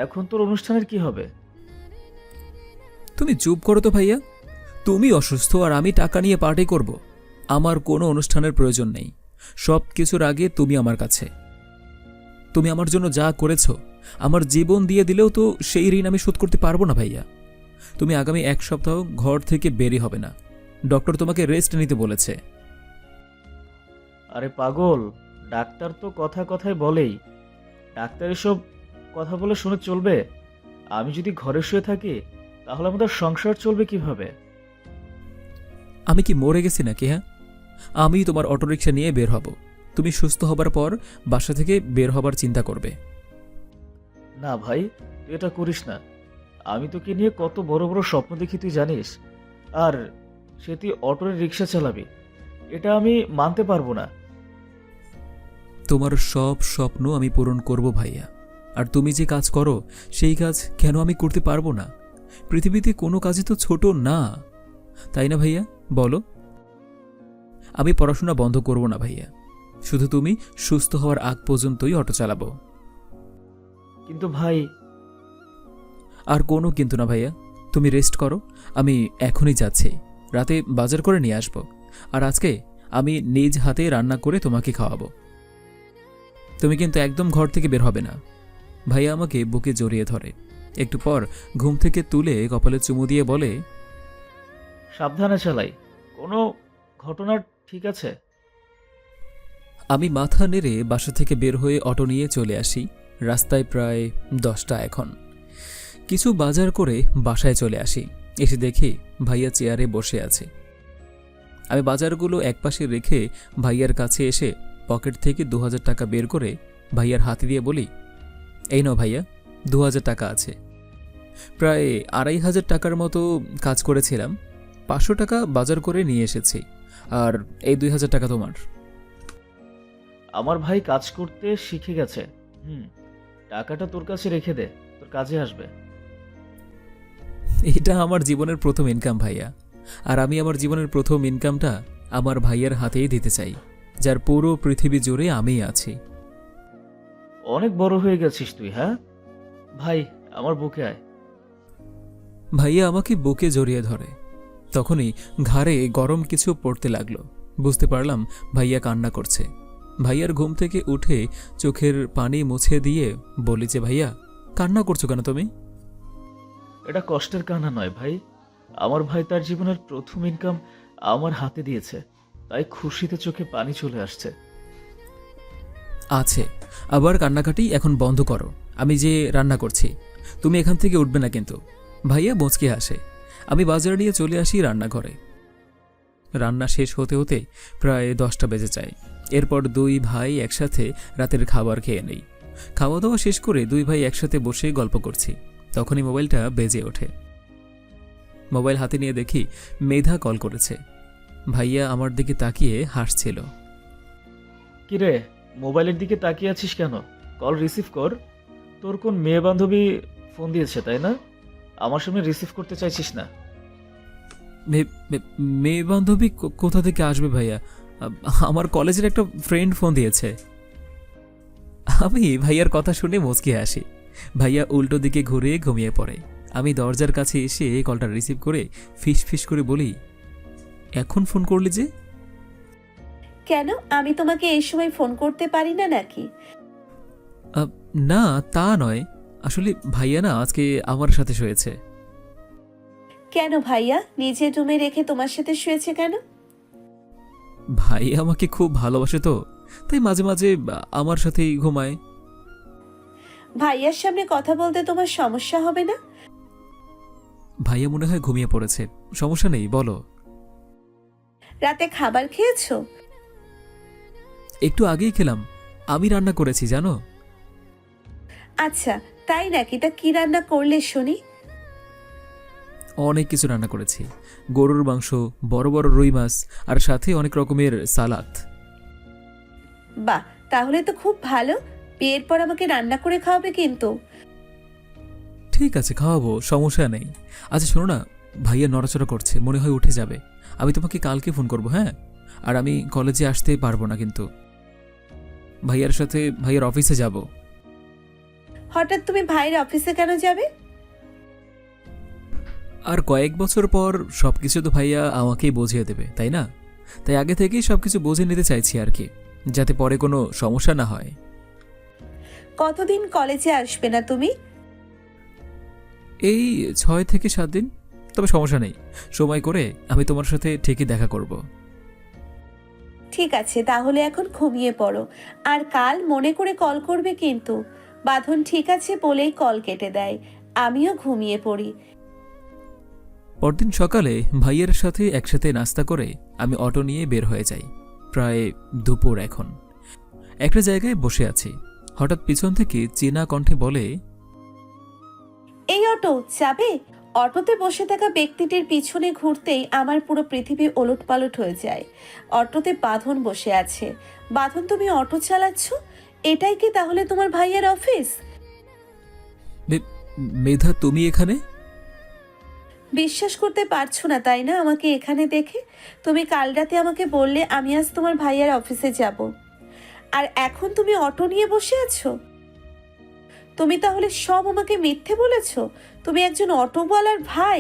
এখন তোর অনুষ্ঠানের কি হবে? তুমি চুপ করো তো ভাইয়া, তুমি অসুস্থ আর আমি টাকা নিয়ে পার্টি করব? আমার কোনো অনুষ্ঠানের প্রয়োজন নেই। সব কিছুর আগে তুমি আমার কাছে। তুমি আমার জন্য যা করেছো, আমার জীবন দিয়ে দিলেও তো সেই ঋণ আমি শোধ করতে পারবো না ভাইয়া। তুমি আগামী 1 সপ্তাহ ঘর থেকে বেরই হবে না। ডক্টর তোমাকে রেস্ট নিতে বলেছে। আরে পাগল, ডাক্তার তো কথা কথায় বলেই। ডাক্তার এসব কথা বলে শুনে চলবে? আমি যদি ঘরে শুয়ে থাকি তাহলে আমাদের সংসার চলবে কিভাবে? আমি কি মরে গেছি নাকি? হ্যাঁ, আমি তোমার অটোরিকশা নিয়ে বের হব। তুমি সুস্থ হবার পর বাসা থেকে বের হবার চিন্তা করবে। না ভাই, তুই এটা করিস না। আমি তোকে নিয়ে কত বড় বড় স্বপ্ন দেখি তুই জানিস, আর সে তুই অটোর রিক্সা চালাবি, এটা আমি মানতে পারবো না। তোমার সব স্বপ্ন আমি পূরণ করব ভাইয়া। আর তুমি যে কাজ করো সেই কাজ কেন আমি করতে পারবো না? পৃথিবীতে কোনো কাজই তো ছোট না, তাই না ভাইয়া? বলো। আমি পড়াশোনা বন্ধ করব না ভাইয়া। শুধু তুমি সুস্থ হওয়ার আগ পর্যন্তই অটো চালাবো। কিন্তু ভাই, আর কোনো কিন্তু না ভাইয়া, তুমি রেস্ট করো, আমি এখনই যাচ্ছি। রাতে বাজার করে নিয়ে আসবো, আর আজকে আমি নিজ হাতে রান্না করে তোমাকে খাওয়াবো। তুমি কিন্তু একদম ঘর থেকে বের হবে না। ভাইয়া আমাকে বুকে জড়িয়ে ধরে, একটু পর ঘুম থেকে তুলে কপালে চুমু দিয়ে বলে, সাবধানে চালাই, কোনো ঘটনা ঠিক আছে? আমি মাথা নেড়ে বাসা থেকে বের হয়ে অটো নিয়ে চলে আসি। রাস্তায় প্রায় 10টা এখন। কিছু বাজার করে বাসায় চলে আসি। এসে দেখি ভাইয়া চেয়ারে বসে আছে। আমি বাজারগুলো একপাশে রেখে ভাইয়ার কাছে এসে পকেট থেকে 2000 টাকা বের করে ভাইয়ার হাতে দিয়ে বলি, এই নাও ভাইয়া, 2000 টাকা আছে। প্রায় 2500 টাকার মতো কাজ করেছিলাম, 500 টাকা বাজার করে নিয়ে এসেছি, আর এই 2000 টাকা তোমার। আমার ভাই কাজ করতে শিখে গেছে। টাকাটা তোর কাছে রেখে দে, তোর কাজে আসবে। এটা আমার জীবনের প্রথম ইনকাম ভাইয়া, আর আমি আমার জীবনের প্রথম ইনকামটা আমার ভাইয়ার হাতেই দিতে চাই, যার পুরো পৃথিবী জুড়ে আমিই আছি। অনেক বড় হয়ে গেছিস তুই। হ্যাঁ ভাই, আমার বুকে আয়। ভাইয়া আমাকে বুকে জড়িয়ে ধরে। তখনই ঘাড়ে গরম কিছু পড়তে লাগলো। বুঝতে পারলাম ভাইয়া কান্না করছে। ভাইয়ার ঘুম থেকে উঠে চোখের পানি মুছে দিয়ে বলি যে, ভাইয়া কান্না করছো কেন তুমি? এটা কষ্টের কান্না নয় ভাই, আমার ভাই তার জীবনের প্রথম ইনকাম আমার হাতে দিয়েছে, তাই খুশিতে চোখে পানি চলে আসছে। আছে, আবার কান্নাকাটি এখন বন্ধ করো, আমি যে রান্না করছি, তুমি এখান থেকে উঠবে না কিন্তু। ভাইয়া মুচকে হাসে। আমি বাজার নিয়ে চলে আসি রান্নাঘরে। রান্না শেষ হতে হতে প্রায় 10টা বেজে যায়। এরপর দুই ভাই একসাথে রাতের খাবার খেয়ে নেই। খাওয়া দাওয়া শেষ করে দুই ভাই একসাথে বসে গল্প করছি। তখনই মোবাইলটা বেজে ওঠে। মোবাইল হাতে নিয়ে দেখি মেধা কল করেছে। ভাইয়া আমার দিকে তাকিয়ে হাসছিল। কিরে, মোবাইলের দিকে তাকিয়ে আছিস কেন? কল রিসিভ কর। তোর কোন মেয়ে বান্ধবী ফোন দিয়েছে তাই না? আমার সামনে রিসিভ করতে চাইছিস না? মেয়ে বান্ধবী কোথা থেকে আসবে ভাইয়া? আমার কলেজের একটা ফ্রেন্ড ফোন দিয়েছে। আমি ভাইয়ার কথা শুনে মুচকি হাসি। ভাইয়া উল্টো দিকে ঘুরে ঘুমিয়ে পড়ে। আমি দরজার কাছে এসে কলটা রিসিভ করে ফিস ফিস করে বলি, এখন ফোন করলি যে? কেন, আমি তোমাকে এই সময় ফোন করতে পারি না নাকি? না তা নয়, আসলে ভাইয়া না আজকে আমার সাথে শুয়েছে। কেন ভাইয়া নিজের রুমে রেখে তোমার সাথে শুয়েছে কেন? ভাইয়া আমাকে খুব ভালোবাসে তো, তাই মাঝে মাঝে আমার সাথেই ঘুমায়। ভাইয়ার সামনে কথা বলতে তোমার সমস্যা হবে না? ভাইয়া মনে হয় ঘুমিয়ে পড়েছে, সমস্যা নেই, বলো। রাতে খাবার খেয়েছো? একটু আগেই খেলাম, আমি রান্না করেছি জানো। আচ্ছা তাই নাকি, তা কি রান্না করলে শুনি? অনেক কিছু রান্না করেছি, গরুর মাংস, বড় বড় রুই মাছ, আর সাথে অনেক রকমের সালাদ। বাহ, তাহলে তো খুব ভালো। বিয়ের পর আমাকে রান্না করে খাওয়াবে কিন্তু। ঠিক আছে, খাওয়াবো, সমস্যা নেই। আচ্ছা শোনো না, ভাইয়া নড়াচড়া করছে, মনে হয় উঠে যাবে। আমি তোমাকে কালকে ফোন করবো, হ্যাঁ? আর আমি কলেজে আসতে পারবো না কিন্তু, ভাইয়ার সাথে ভাইয়ার অফিসে যাব। হঠাৎ তুমি ভাইয়ের অফিসে কেন যাবে? আর কয়েক বছর পর সবকিছু তো ভাইয়া আমাকেই বুঝিয়ে দেবে, তাই না? তাই আগে থেকেই সবকিছু বুঝে নিতে চাইছি আর কি, যাতে পরে কোনো সমস্যা না হয়। কতদিন কলেজে আসবে না তুমি? এই 6 থেকে 7 দিন, তবে সমস্যা নেই, সময় করে আমি তোমার সাথে ঠিকই দেখা করব। ঠিক আছে, তাহলে এখন ঘুমিয়ে পড়ো, আর কাল মনে করে কল করবে কিন্তু। বাঁধন ঠিক আছে বলেই কল কেটে দেয়। আমিও ঘুমিয়ে পড়ি। পরদিন সকালে ভাইয়ের সাথে একসাথে নাস্তা করে আমি অটো নিয়ে বের হয়ে যাই। প্রায় দুপুর এখন। একটা জায়গায় বসে আছি, হঠাৎ পিছন থেকে চীনা কণ্ঠে বলে, এই অটো যাবে? অটোতে বসে থাকা ব্যক্তিটির পিছনে ঘুরতেই আমার পুরো পৃথিবী ওলটপালট হয়ে যায়। অটোতে বাঁধন বসে আছে। বাঁধন, তুমি অটো চালাচ্ছ? এটাই কি তাহলে তোমার ভাইয়ের অফিস? মেধা তুমি এখানে? বিশ্বাস করতে পারছো না তাই না আমাকে এখানে দেখে? তুমি কাল রাতে আমাকে বললে আমি আজ তোমার ভাইয়ের অফিসে যাব। আর এখন তুমি অটো নিয়ে বসে আছো? তুমি তাহলে সব আমাকে মিথ্যে বলেছো? তুমি একজন অটোওয়ালার ভাই?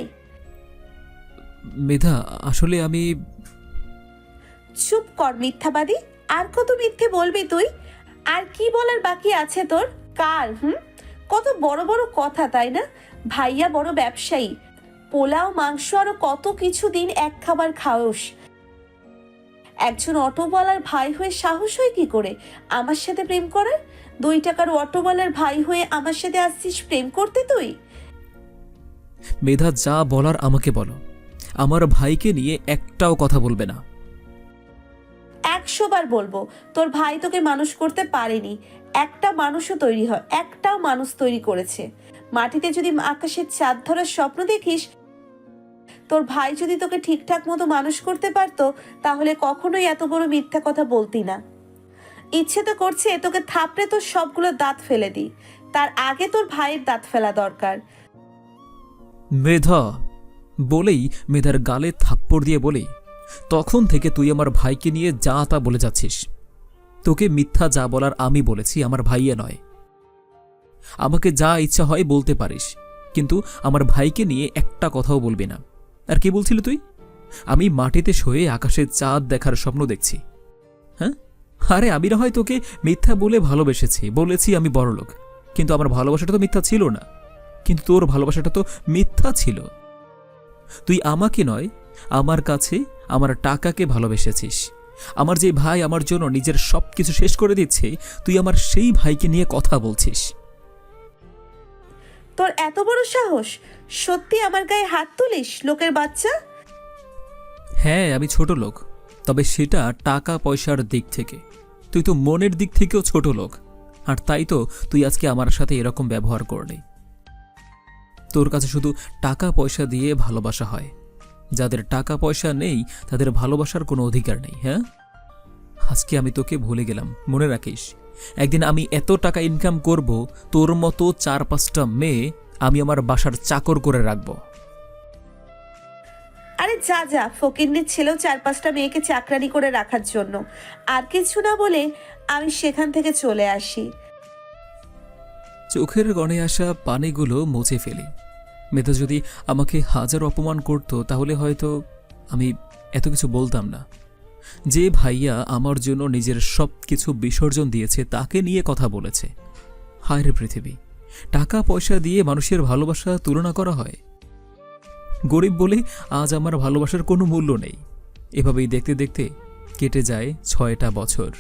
মেধা, আসলে আমি চুপ কর মিথ্যাবাদী। আর কত মিথ্যে বলবি তুই? আর কি বলার বাকি আছে তোর? কার কত বড় বড় কথা, তাই না? ভাইয়া বড় ব্যবসায়ী, পোলাও মাংস আরো কত কিছু দিন এক খাবার খাওস। একজন অটোওয়ালার ভাই হয়ে সাহস হয় কি করে আমার সাথে প্রেম করার? 2 টাকার অটোওয়ালার ভাই হয়ে আমার সাথে আসছিস প্রেম করতে তুই? মেধা, যা বলার আমাকে বলো। আমার ভাইকে নিয়ে একটাও কথা বলবে না। 100 বার বলবো, তোর ভাই তোকে মানুষ করতে পারেনি। একটা মানুষও তৈরি হয়, একটাও মানুষ তৈরি করেছে। মাটিতে যদি আকাশের চাঁদ ধরার স্বপ্ন দেখিস, তোর ভাই যদি তোকে ঠিকঠাক মতো মানুষ করতে পারতো, তাহলে কখনোই এত বড় মিথ্যা কথা বলতি না। ইচ্ছে তো করছে তোকে থাপড়ে তোর সবগুলো দাঁত ফেলে দিই, তার আগে তোর ভাইয়ের দাঁত ফেলা দরকার। মেধা বলেই মেধার গালে থাপ্পড় দিয়ে বলে, তখন থেকে তুই আমার ভাইকে নিয়ে যা তা বলে যাচ্ছিস। তোকে মিথ্যা যা বলার আমি বলেছি, আমার ভাইয়া নয়। আমাকে যা ইচ্ছা হয় বলতে পারিস, কিন্তু আমার ভাইকে নিয়ে একটা কথাও বলবি না। আর কি বলছিলি তুই? আমি মাটিতে শুয়ে আকাশে চাঁদ দেখার স্বপ্ন দেখছি। হ্যাঁ, আরে আমি না হয় তোকে মিথ্যা বলে ভালোবেসেছি, বলেছি আমি বড়লোক, কিন্তু আমার ভালোবাসাটা তো মিথ্যা ছিল না। কিন্তু তোর ভালোবাসাটা তো মিথ্যা ছিল। তুই আমাকে নয়, আমার কাছে আমার টাকাকে ভালোবেসেছিস। আমার যে ভাই আমার জন্য নিজের সবকিছু শেষ করে দিচ্ছে, তুই আমার সেই ভাইকে নিয়ে কথা বলছিস। তোর এত বড় সাহস! সত্যি আমার গায়ে হাত তুলিস, লোকের বাচ্চা? হ্যাঁ, আমি ছোট লোক, তবে সেটা টাকা পয়সার দিক থেকে। তুই তো মনের দিক থেকেও ছোট লোক, আর তাই তো তুই আজকে আমার সাথে এরকম ব্যবহার করলি। তোর কাছে শুধু টাকা পয়সা দিয়ে ভালোবাসা হয়। যাদের টাকা পয়সা নেই তাদের ভালোবাসার কোনো অধিকার নেই। হ্যাঁ, আজকে আমি তোকে ভুলে গেলাম, মনে রাখিস। একদিন আমি এত টাকা ইনকাম করব, তোর মতো 4-5টা মেয়ে আমি আমার বাসার চাকর করে রাখবো। আরে যা যা, ফকিন্নির ছেলেও 4-5টা মেয়েকে চাকরানি করে রাখার জন্য। আর কিছু না বলে আমি সেখান থেকে চলে আসি। চোখের গণে আসা পানিগুলো মুছে ফেলি। মেধা যদি আমাকে হাজার অপমান করত, তাহলে হয়তো আমি এত কিছু বলতাম না। যে ভাইয়া আমার জন্য নিজের সব কিছু বিসর্জন দিয়েছে, তাকে নিয়ে কথা বলেছে। হায় রে পৃথিবী, টাকা পয়সা দিয়ে মানুষের ভালোবাসা তুলনা করা হয়। গরিব বলে আজ আমার ভালোবাসার কোনো মূল্য নেই। এভাবেই দেখতে দেখতে কেটে যায় 6টা বছর।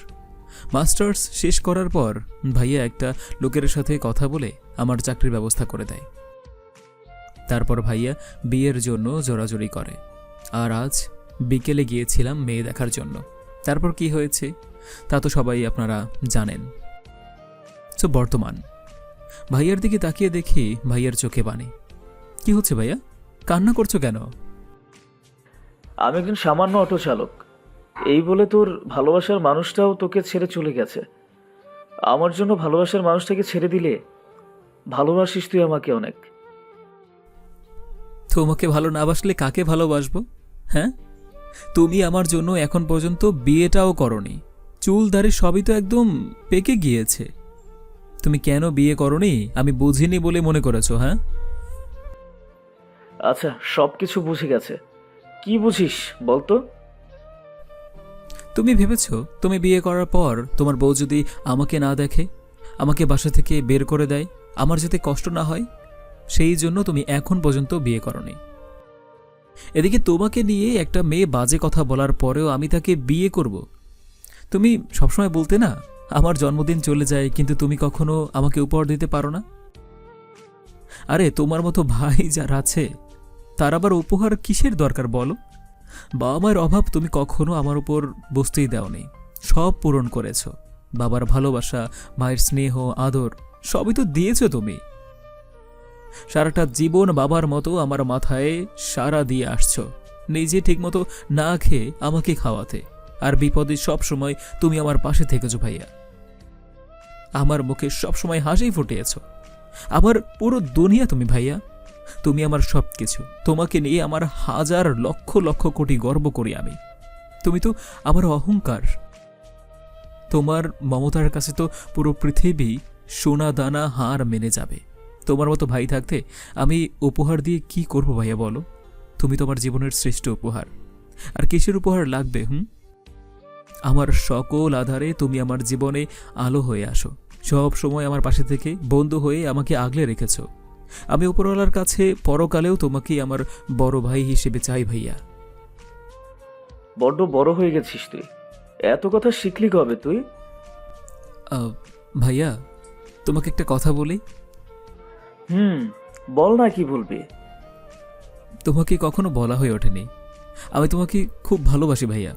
মাস্টার্স শেষ করার পর ভাইয়া একটা লোকের সাথে কথা বলে আমার চাকরির ব্যবস্থা করে দেয়। তারপর ভাইয়া বিয়ের জন্য জোরাজুরি করে, আর আজ বিকেলে গিয়েছিলাম মেয়ে দেখার জন্য। তারপর কি হয়েছে তা তো সবাই আপনারা জানেন। তো বর্তমান ভাইয়ার দিকে তাকিয়ে দেখি ভাইয়ার চোখে পানি। কি হচ্ছে ভাইয়া, কান্না করছো কেন? আমি একজন সামান্য অটো চালক, এই বলে তোর ভালোবাসার মানুষটাও তোকে ছেড়ে চলে গেছে। আমার জন্য ভালোবাসার মানুষটাকে ছেড়ে দিলে ভালোবাসিস তুই আমাকে অনেক। তোমাকে ভালো না বাসলে কাকে ভালোবাসবো? হ্যাঁ, তুমি আমার জন্য এখন পর্যন্ত বিয়েটাও করনি। চুল দাড়ি সবই তো একদম পেকে গিয়েছে। তুমি কেন বিয়ে করনি আমি বুঝিনি বলে মনে করেছো? হ্যাঁ, আচ্ছা, সব কিছু বুঝে গেছে, কি বুঝিস বলতো? তুমি ভেবেছো তুমি বিয়ে করার পর তোমার বউ যদি আমাকে না দেখে, আমাকে বাসা থেকে বের করে দেয়, আমার যাতে কষ্ট না হয়, সেই জন্য তুমি এখন পর্যন্ত বিয়ে করনি। এদিকে তোমাকে নিয়ে একটা মেয়ে বাজে কথা বলার পরেও আমি তাকে বিয়ে করব। তুমি সবসময় বলতে না, আমার জন্মদিন চলে যায় কিন্তু তুমি কখনো আমাকে উপহার দিতে পারো না। আরে তোমার মতো ভাই যারা আছে তার আবার উপহার কিসের দরকার বলো? বাবা মায়ের অভাব তুমি কখনো আমার উপর বসতেই দাওনি, সব পূরণ করেছ। বাবার ভালোবাসা, মায়ের স্নেহ আদর সবই তো দিয়েছ তুমি। সারাটা জীবন বাবার মতো আমার মাথায় সারা দিয়ে আসছো, নিজে ঠিকমতো না খেয়ে আমাকে খাওয়াতে, আর বিপদে সব সময় তুমি আমার পাশে থেকেছো ভাইয়া। আমার মুখে সব সময় হাসি ফুটিয়েছ। আমার পুরো দুনিয়া তুমি ভাইয়া, তুমি আমার সবকিছু। তোমাকে নিয়ে আমার হাজার লক্ষ লক্ষ কোটি গর্ব করি আমি। তুমি তো আমার অহংকার। তোমার মমতার কাছে তো পুরো পৃথিবী সোনা দানা হার মেনে যাবে। তোমার মতো ভাই থাকতে আমি উপহার দিয়ে কি করব ভাইয়া বলো? তুমি তোমার জীবনের শ্রেষ্ঠ উপহার। আর কিসের উপহার লাগবে? আমার সকল আধারে তুমি আমার জীবনে আলো হয়ে আসো। সব সময় আমার পাশে থেকে বন্ধু হয়ে আমাকে আগলে রেখেছো। আমি উপরওয়ালার কাছে পরকালেও তোমাকে আমার বড় ভাই হিসেবে চাই ভাইয়া। বড্ড বড় হয়ে গেছিস তুই, এত কথা শিখলি কবে তুই? ভাইয়া, তোমাকে একটা কথা বলি। বল না, কি বলবি? তোমাকে কখনো বলা হয়ে ওঠেনি, আমি তোমাকে খুব ভালোবাসি ভাইয়া।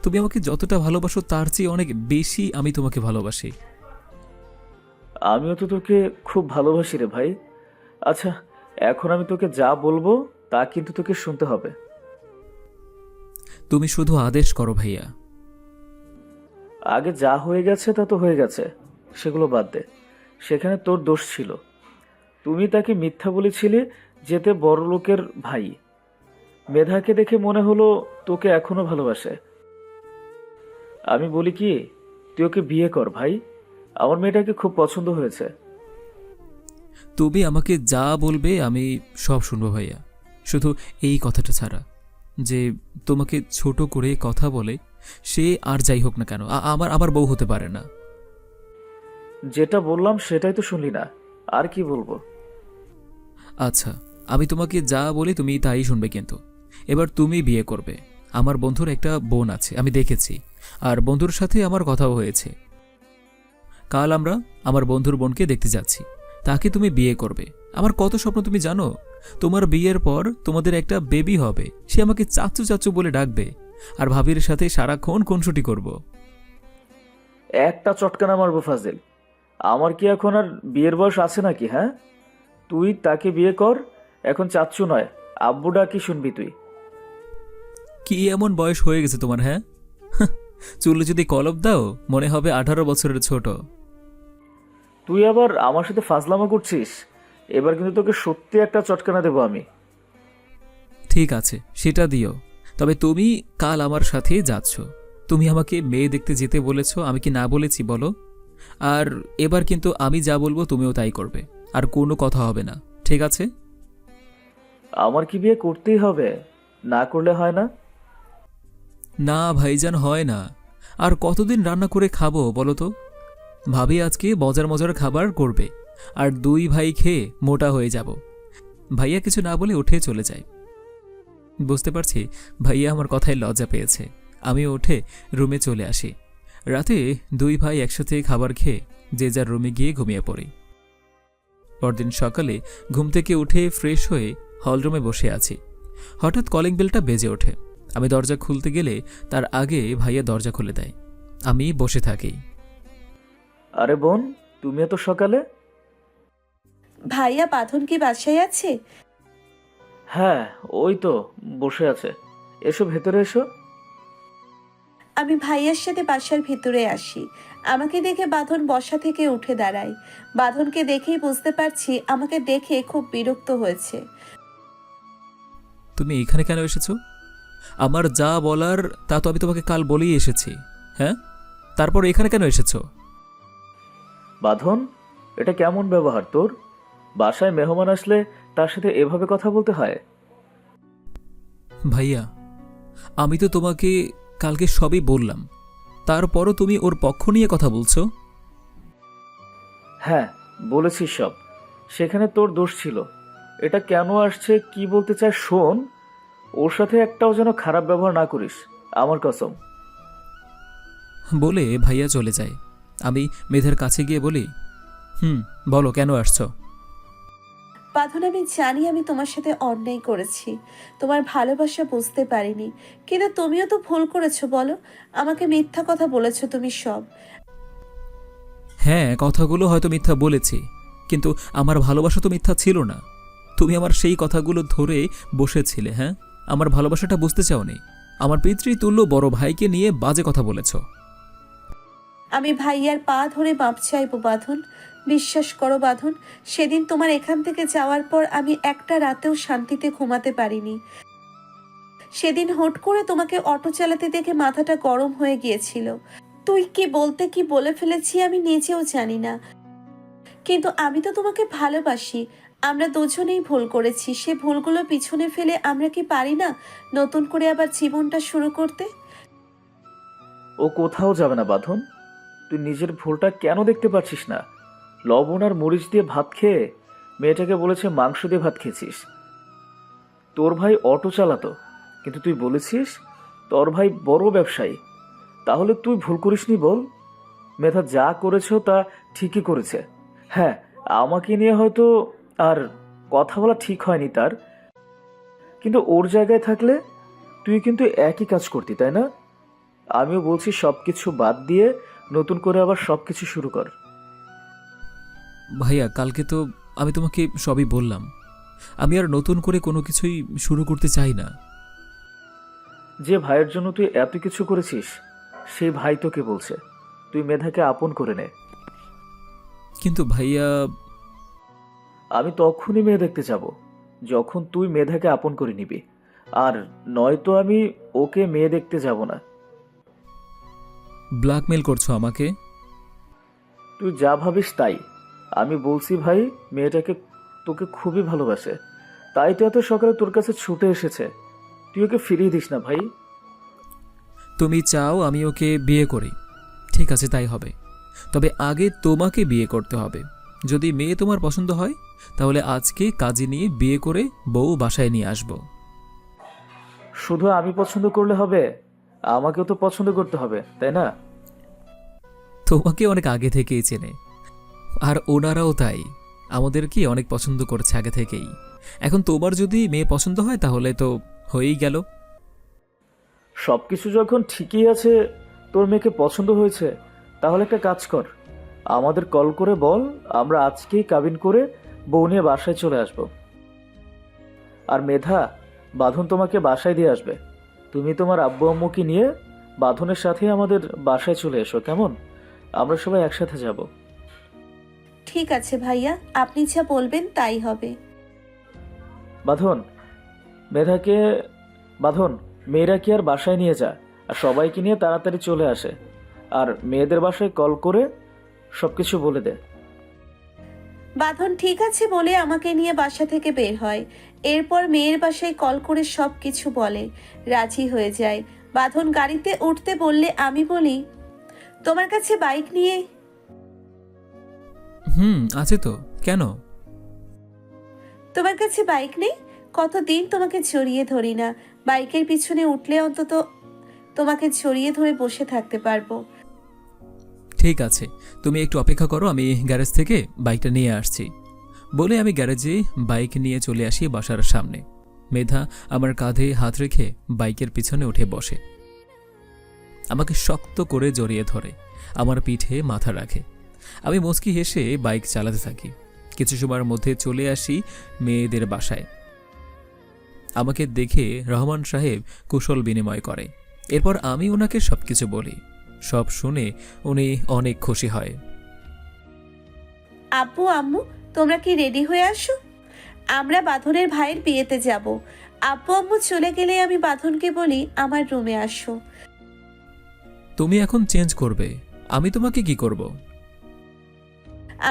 তুমি আমাকে যতটা ভালোবাসো তার চেয়ে অনেক বেশি আমি তোমাকে ভালোবাসি। আমিও তো তোকে খুব ভালোবাসি রে ভাই। আচ্ছা, এখন আমি তোকে যা বলবো তা কিন্তু তোকে শুনতে হবে। তুমি শুধু আদেশ করো ভাইয়া। আগে যা হয়ে গেছে তা তো হয়ে গেছে, সেগুলো বাদ দে। সেখানে তোর দোষ ছিল। তুমি তাকে মিথ্যা বলেছিলে যেতে বড় লোকের ভাই। মেধাকে দেখে মনে হলো তোকে এখনো ভালোবাসে। আমি বলি কি, তুই ওকে বিয়ে কর ভাই। আমার মেয়েটাকে খুব পছন্দ হয়েছে। তুমি আমাকে যা বলবে আমি সব শুনবো ভাইয়া, শুধু এই কথাটা ছাড়া যে তোমাকে ছোট করে কথা বলে সে আর যাই হোক না কেন আমার বউ হতে পারে না। যেটা বললাম সেটাই তো শুনলি না, আর কি বলবো? আচ্ছা, আমি তোমাকে যা বলি তুমি তাই শুনবে, কিন্তু এবার তুমি বিয়ে করবে। আমার বন্ধুর একটা বোন আছে, আমি দেখেছি, আর বন্ধুর সাথে আমার কথাও হয়েছে। কাল আমরা আমার বন্ধুর বোনকে দেখতে যাচ্ছি, তাকে তুমি বিয়ে করবে। আমার কত স্বপ্ন তুমি জানো? তোমার বিয়ের পর তোমাদের একটা বেবি হবে, সে আমাকে চাচু চাচু বলে ডাকবে, আর ভাবির সাথে সারাক্ষণ খুনসুটি করব। একটা চটকানা মারবো ফাজিল। আমার কি এখন আর বিয়ের বয়স আছে নাকি? হ্যাঁ, তুই তাকে বিয়ে কর। এখন চাচ্ছু নয়, আব্বু ডাকি শুনবি তুই। কি এমন বয়স হয়ে গেছে তোমার? হ্যাঁ, চুলে যদি কলপ দাও মনে হবে 18 বছরের ছোট। তুই আবার আমার সাথে ফাজলামা করছিস? এবার কিন্তু তোকে সত্যি একটা চটকানা দেবো আমি। ঠিক আছে, সেটা দিও। তবে তুমি কাল আমার সাথে যাচ্ছ। তুমি আমাকে মেয়ে দেখতে যেতে বলেছ, আমি কি না বলেছি বলো? আর এবার কিন্তু আমি যা বলবো তুমিও তাই করবে, আর কোনো কথা হবে না, ঠিক আছে? আমার কি বিয়ে করতেই হবে? না করলে হয় না? না ভাইজান, হয় না। আর কতদিন রান্না করে খাবো বলো তো? ভাবি আজকে মজার মজার খাবার করবে, আর 2 ভাই খেয়ে মোটা হয়ে যাব। ভাইয়া কিছু না বলে উঠে চলে যায়। বুঝতে পারছি ভাইয়া আমার কথায় লজ্জা পেয়েছে। আমি উঠে রুমে চলে আসি। রাতে 2 ভাই একসাথে খাবার খেয়ে যে যার রুমে গিয়ে ঘুমিয়ে পড়ি। পরদিন সকালে ঘুম থেকে উঠে ফ্রেশ হয়ে হলরুমে বসে আছি। হঠাৎ কলিং বেলটা বেজে ওঠে। আমি দরজা খুলতে গেলে তার আগে ভাইয়া দরজা খুলে দেয়। আমি বসে থাকি। আরে বোন, তুমি এত সকালে? ভাইয়া বাঁধন কি বাসায় আছে? হ্যাঁ, ওই তো বসে আছে। এসো, ভেতরে এসো। আমি ভাইয়ার সাথে বাসার ভিতরে আসি। আমাকে দেখে বাঁধন বসা থেকে উঠে দাঁড়ায়। বাঁধনকে দেখেই বুঝতে পারছি আমাকে দেখে খুব বিরক্ত হয়েছে। তুমি এখানে কেন এসেছো? আমার যা বলার তা তো আমি তোমাকে কাল বলেই এসেছি। হ্যাঁ, তারপর এখানে কেন এসেছো? বাঁধন, এটা কেমন ব্যবহার তোর? বাসায় মেহমান আসলে তার সাথে এভাবে কথা বলতে হয়? ভাইয়া, আমি তো তোমাকে কালকে সবই বললাম, তারপরও তুমি ওর পক্ষ নিয়ে কথা বলছো। হ্যাঁ, বলেছিস সব। সেখানে তোর দোষ ছিল। এটা কেন আসছে, কি বলতে চায় শোন। ওর সাথে একটাও যেন খারাপ ব্যবহার না করিস, আমার কসম। বলে ভাইয়া চলে যায়। আমি মেধার কাছে গিয়ে বলি, বলো কেন আসছো? বাঁধন, আমি জানি আমি তোমার সাথে অন্যায় করেছি, তোমার ভালোবাসা বুঝতে পারিনি, কিন্তু তুমিও তো ভুল করেছো বলো। আমাকে মিথ্যা কথা বলেছো তুমি সব। হ্যাঁ, কথাগুলো হয়তো মিথ্যা বলেছি, কিন্তু আমার ভালোবাসা তো মিথ্যা ছিল না। তুমি আমার সেই কথাগুলো ধরে বসেছিলে। হ্যাঁ, আমার ভালোবাসাটা বুঝতে চাওনি। আমার পিতৃতুল্য বড় ভাইকে নিয়ে বাজে কথা বলেছ। আমি ভাইয়ার পা ধরে মাপ চাইবো বাঁধন। বিশ্বাস করো বাঁধন, সেদিন তোমার এখান থেকে যাওয়ার পর আমি একটা রাতেও শান্তিতে ঘুমাতে পারিনি। সেদিন হুট করে তোমাকে অটো চালাতে দেখে মাথাটা গরম হয়ে গিয়েছিল। তুই কি বলতে কি বলে ফেলেছি আমি নিজেও জানি না, কিন্তু আমি তো তোমাকে ভালোবাসি। আমরা দুজনেই ভুল করেছি, সে ভুলগুলো পিছনে ফেলে আমরা কি পারি না নতুন করে আবার জীবনটা শুরু করতে? ও কোথাও যাবে না বাঁধন। তুই নিজের ভুলটা কেন দেখতে পাচ্ছিস না? লবণ আর মরিচ দিয়ে ভাত খেয়ে মেয়েটাকে বলেছে মাংস দিয়ে ভাত খেয়েছিস। তোর ভাই অটো চালাতো, কিন্তু তুই বলেছিস তোর ভাই বড় ব্যবসায়ী। তাহলে তুই ভুল করিসনি বল? মেধা যা করেছো তা ঠিকই করেছে। হ্যাঁ, আমাকে নিয়ে হয়তো আর কথা বলা ঠিক হয়নি তার, কিন্তু ওর জায়গায় থাকলে তুই কিন্তু একই কাজ করতি, তাই না? আমিও বলছি সবকিছু বাদ দিয়ে নতুন করে আবার সবকিছু শুরু কর। ভাইয়া, কালকে তো আমি তোমাকে সবই বললাম। আমি আর নতুন করে কোনো কিছুই শুরু করতে চাই না। যে ভাইয়ের জন্য তুই এত কিছু করেছিস, সেই ভাই তোকে বলছে তুই মেধাকে আপন করে নে। কিন্তু ভাইয়া, আমি তখনই মেয়ে দেখতে যাব যখন তুই মেধাকে আপন করে নিবি, আর নয়তো আমি ওকে মেয়ে দেখতে যাব না। ব্ল্যাকমেল করছো আমাকে? তুই যা ভাবিস তাই। আমি বলছি ভাই, মেয়েটাকে তোকে খুবই ভালোবাসে, তাই তো এত সকালে তোর কাছে ছুটে এসেছে। তুই ওকে ফিরিয়ে দিস না ভাই। তুমি চাও আমি ওকে বিয়ে করি, ঠিক আছে, তাই হবে। তবে আগে তোমাকে বিয়ে করতে হবে। যদি মেয়ে তোমার পছন্দ হয় তাহলে আজকে কাজে নিয়ে বিয়ে করে বউ বাসায় নিয়ে আসব। শুধু আমি পছন্দ করলে হবে? আমাকেও তো পছন্দ করতে হবে, তাই না? তোমাকে অনেক আগে থেকেই চেনে, আর ওনারাও তাই। আমাদেরকে অনেক পছন্দ করেছে আগে থেকেই। এখন তোমার যদি মেয়ে পছন্দ হয় তাহলে তো হয়েই গেল। সবকিছু যখন ঠিকই আছে, তোর মেয়েকে পছন্দ হয়েছে, তাহলে একটা কাজ কর, আমাদের কল করে বল আমরা আজকেই কাবিন করে বউ নিয়ে বাসায় চলে আসব। আর মেধা, বাঁধন তোমাকে বাসায় দিয়ে আসবে। তুমি তোমার আব্বু আম্মুকে নিয়ে বাঁধনের সাথে আমাদের বাসায় চলে এসো, কেমন? আমরা সবাই একসাথে যাব। ঠিক আছে ভাইয়া, আপনি যা বলবেন তাই হবে। বাঁধন, মেধাকে, বাঁধন, মেয়েরা কি আর বাসায় নিয়ে যা, আর সবাইকে নিয়ে তাড়াতাড়ি চলে আসে। আর মেয়েদের বাসায় কল করে সবকিছু বলে দে। বাঁধন ঠিক আছে বলে আমাকে নিয়ে বাসা থেকে বের হয়। এরপর মেয়ের বাসায় কল করে সব কিছু বলে, রাজি হয়ে যায়। বাঁধন গাড়িতে উঠতে বললে আমি বলি, তোমার কাছে বাইক নিয়ে। আছে তো, কেন? তোমার কাছে বাইক নেই? কতদিন তোমাকে জড়িয়ে ধরি না, বাইকের পিছনে উঠলে অন্তত তোমাকে জড়িয়ে ধরে বসে থাকতে পারবো। ঠিক আছে, তুমি একটু অপেক্ষা করো, আমি গ্যারেজ থেকে বাইকটা নিয়ে আসছি। বলে আমি গ্যারেজে বাইক নিয়ে চলে আসি বাসার সামনে। মেধা আমার কাঁধে হাত রেখে বাইকের পিছনে উঠে বসে, আমাকে শক্ত করে জড়িয়ে ধরে, আমার পিঠে মাথা রাখে। আমি মুচকি হেসে বাইক চালাতে থাকি। কিছু সময়ের মধ্যে চলে আসি মেয়েদের বাসায়। আমাকে দেখে রহমান সাহেব কুশল বিনিময় করে। এরপর আমি ওনাকে সবকিছু বলি। সব শুনে উনি অনেক খুশি হয়। আব্বু আম্মু, তোমরা কি রেডি হয়ে আসো? আমরা বাঁধনের ভাইয়ের বিয়েতে যাব। আব্বু আম্মু চলে গেলে আমি বাঁধনকে বলি আমার রুমে আসো। তুমি এখন চেঞ্জ করবে, আমি তোমাকে কি করব?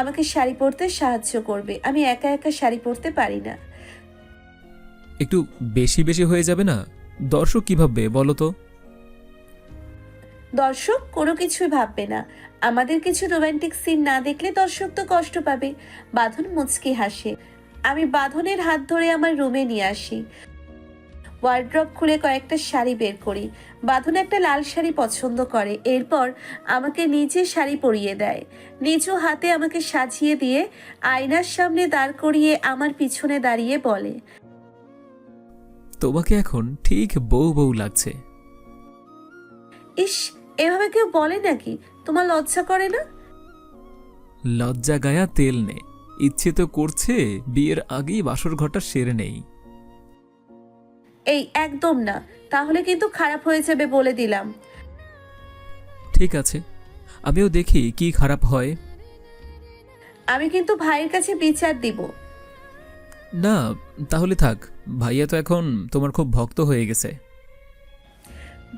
আমাকে শাড়ি পরতে সাহায্য করবে, আমি একা একা শাড়ি পরতে পারি না। একটু বেশি বেশি হয়ে যাবে না? দর্শক কি ভাববে বলো তো? দর্শক কোনো কিছুই ভাববে না। আমাদের কিছু রোমান্টিক সিন না দেখলে দর্শক তো কষ্ট পাবে। বাঁধন মুচকি হাসে। আমি বাঁধনের হাত ধরে আমার রুমে নিয়ে আসি। ওয়ার্ড্রপ খুলে কয়েকটা শাড়ি বের করি। বাঁধন একটা লাল শাড়ি পছন্দ করে। এরপর আমাকে নিজে শাড়ি পরিয়ে দেয়। নিজ হাতে আমাকে সাজিয়ে দিয়ে আয়নার সামনে দাঁড় করিয়ে আমার পিছনে দাঁড়িয়ে বলে, তোমাকে এখন ঠিক বউ বউ লাগছে। ইস, এভাবে কেউ বলে নাকি? তোমার লজ্জা করে না? লজ্জা গায়া তেল নে, ইচ্ছে তো করছে বিয়ের আগেই বাসর ঘরটা সেরে নেই। এই একদম না, তাহলে কিন্তু খারাপ হয়ে যাবে বলে দিলাম। ঠিক আছে, আমিও দেখি কি খারাপ হয়। আমি কিন্তু ভাইয়ের কাছে বিচার দিব। না, তাহলে থাক, ভাইয়া তো এখন তোমার খুব ভক্ত হয়ে গেছে।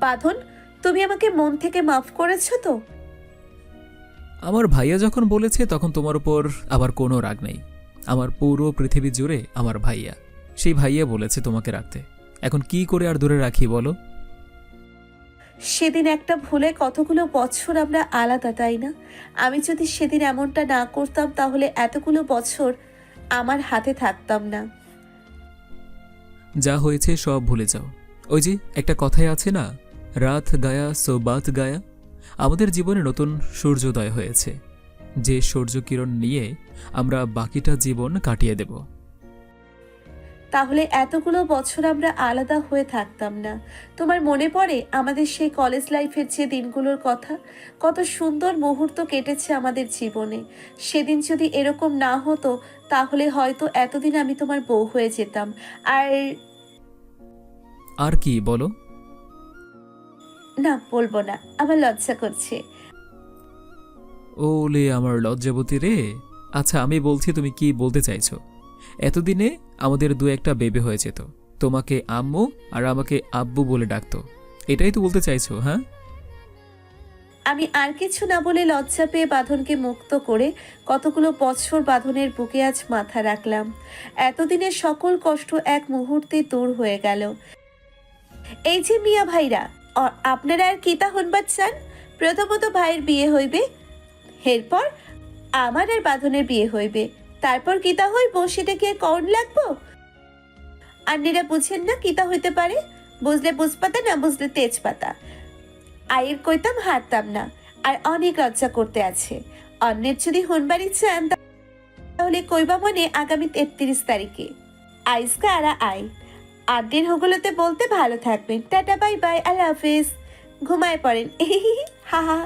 বাঁধন, তুমি আমাকে মন থেকে মাফ করেছো তো? আমার ভাইয়া যখন বলেছে তখন তোমার উপর আবার কোনো রাগ নেই। আমার পুরো পৃথিবী জুড়ে আমার ভাইয়া, সেই ভাইয়া বলেছে তোমাকে রাখতে। এখন কি করে আর দূরে রাখি বলো? সেদিন একটা ভুলে কতগুলো বছর আমরা আলাদা, তাই না? আমি যদি সেদিন এমনটা না করতাম তাহলে এতগুলো বছর আমার হাতে থাকতাম না। যা হয়েছে সব ভুলে যাও। ওই যে একটা কথাই আছে না, রাত গায়া সো বাত গায়া। আমাদের জীবনে নতুন সূর্যোদয় হয়েছে, যে সূর্য কিরণ নিয়ে আমরা বাকিটা জীবন কাটিয়ে দেব। তাহলে এতগুলো বছর আমরা আলাদা হয়ে থাকতাম না। তোমার মনে পড়ে আমাদের সেই কলেজ লাইফের যে দিনগুলোর কথা? কত সুন্দর মুহূর্ত কেটেছে আমাদের জীবনে। সেদিন যদি এরকম না হতো তাহলে হয়তো এতদিন আমি তোমার বউ হয়ে যেতাম। আর আর কি বলো? না, বলবো না, আমার লজ্জা করছে। ওলে আমার লজ্জাবতী রে। আচ্ছা আমি বলছি, তুমি কি বলতে চাইছো? এতদিনে আমাদের দু একটা বেবে হয়ে যেত, তোমাকে আম্মু আর আমাকে আব্বু বলে ডাকতো, এটাই তো বলতে চাইছো? হ্যাঁ, আমি আর কিছু না বলে লজ্জা পেয়ে বাঁধনকে মুক্ত করে কতগুলো বছর বাঁধনের বুকে আজ মাথা রাখলাম। এতদিনের সকল কষ্ট এক মুহূর্তে দূর হয়ে গেল। এই যে মিয়া ভাইরা, আপনারা আর কিতা হনবার চান? প্রথমত ভাইয়ের বিয়ে হইবে, এরপর আমার আর বাঁধনের বিয়ে হইবে, তারপর কিতা হইব সেটা কি আর কন লাগবো? আন্নিরা বুঝেন না কিতা হইতে পারে? বুঝলে বুঝপাতা, না বুঝলে তেজপাতা। আয়ের কইতাম হারতাম না, আর অনেক লজ্জা করতে আছে। অন্যের যদি হনবারই চান তাহলে কইবা মনে আগামী 33 তারিখে। আইসকা আরা আই আড্ডের হগুলোতে বলতে ভালো থাকবেন। টাটা, বাই বাই, আল্লাহ হাফিজ। ঘুমায় পড়েন। হা হা।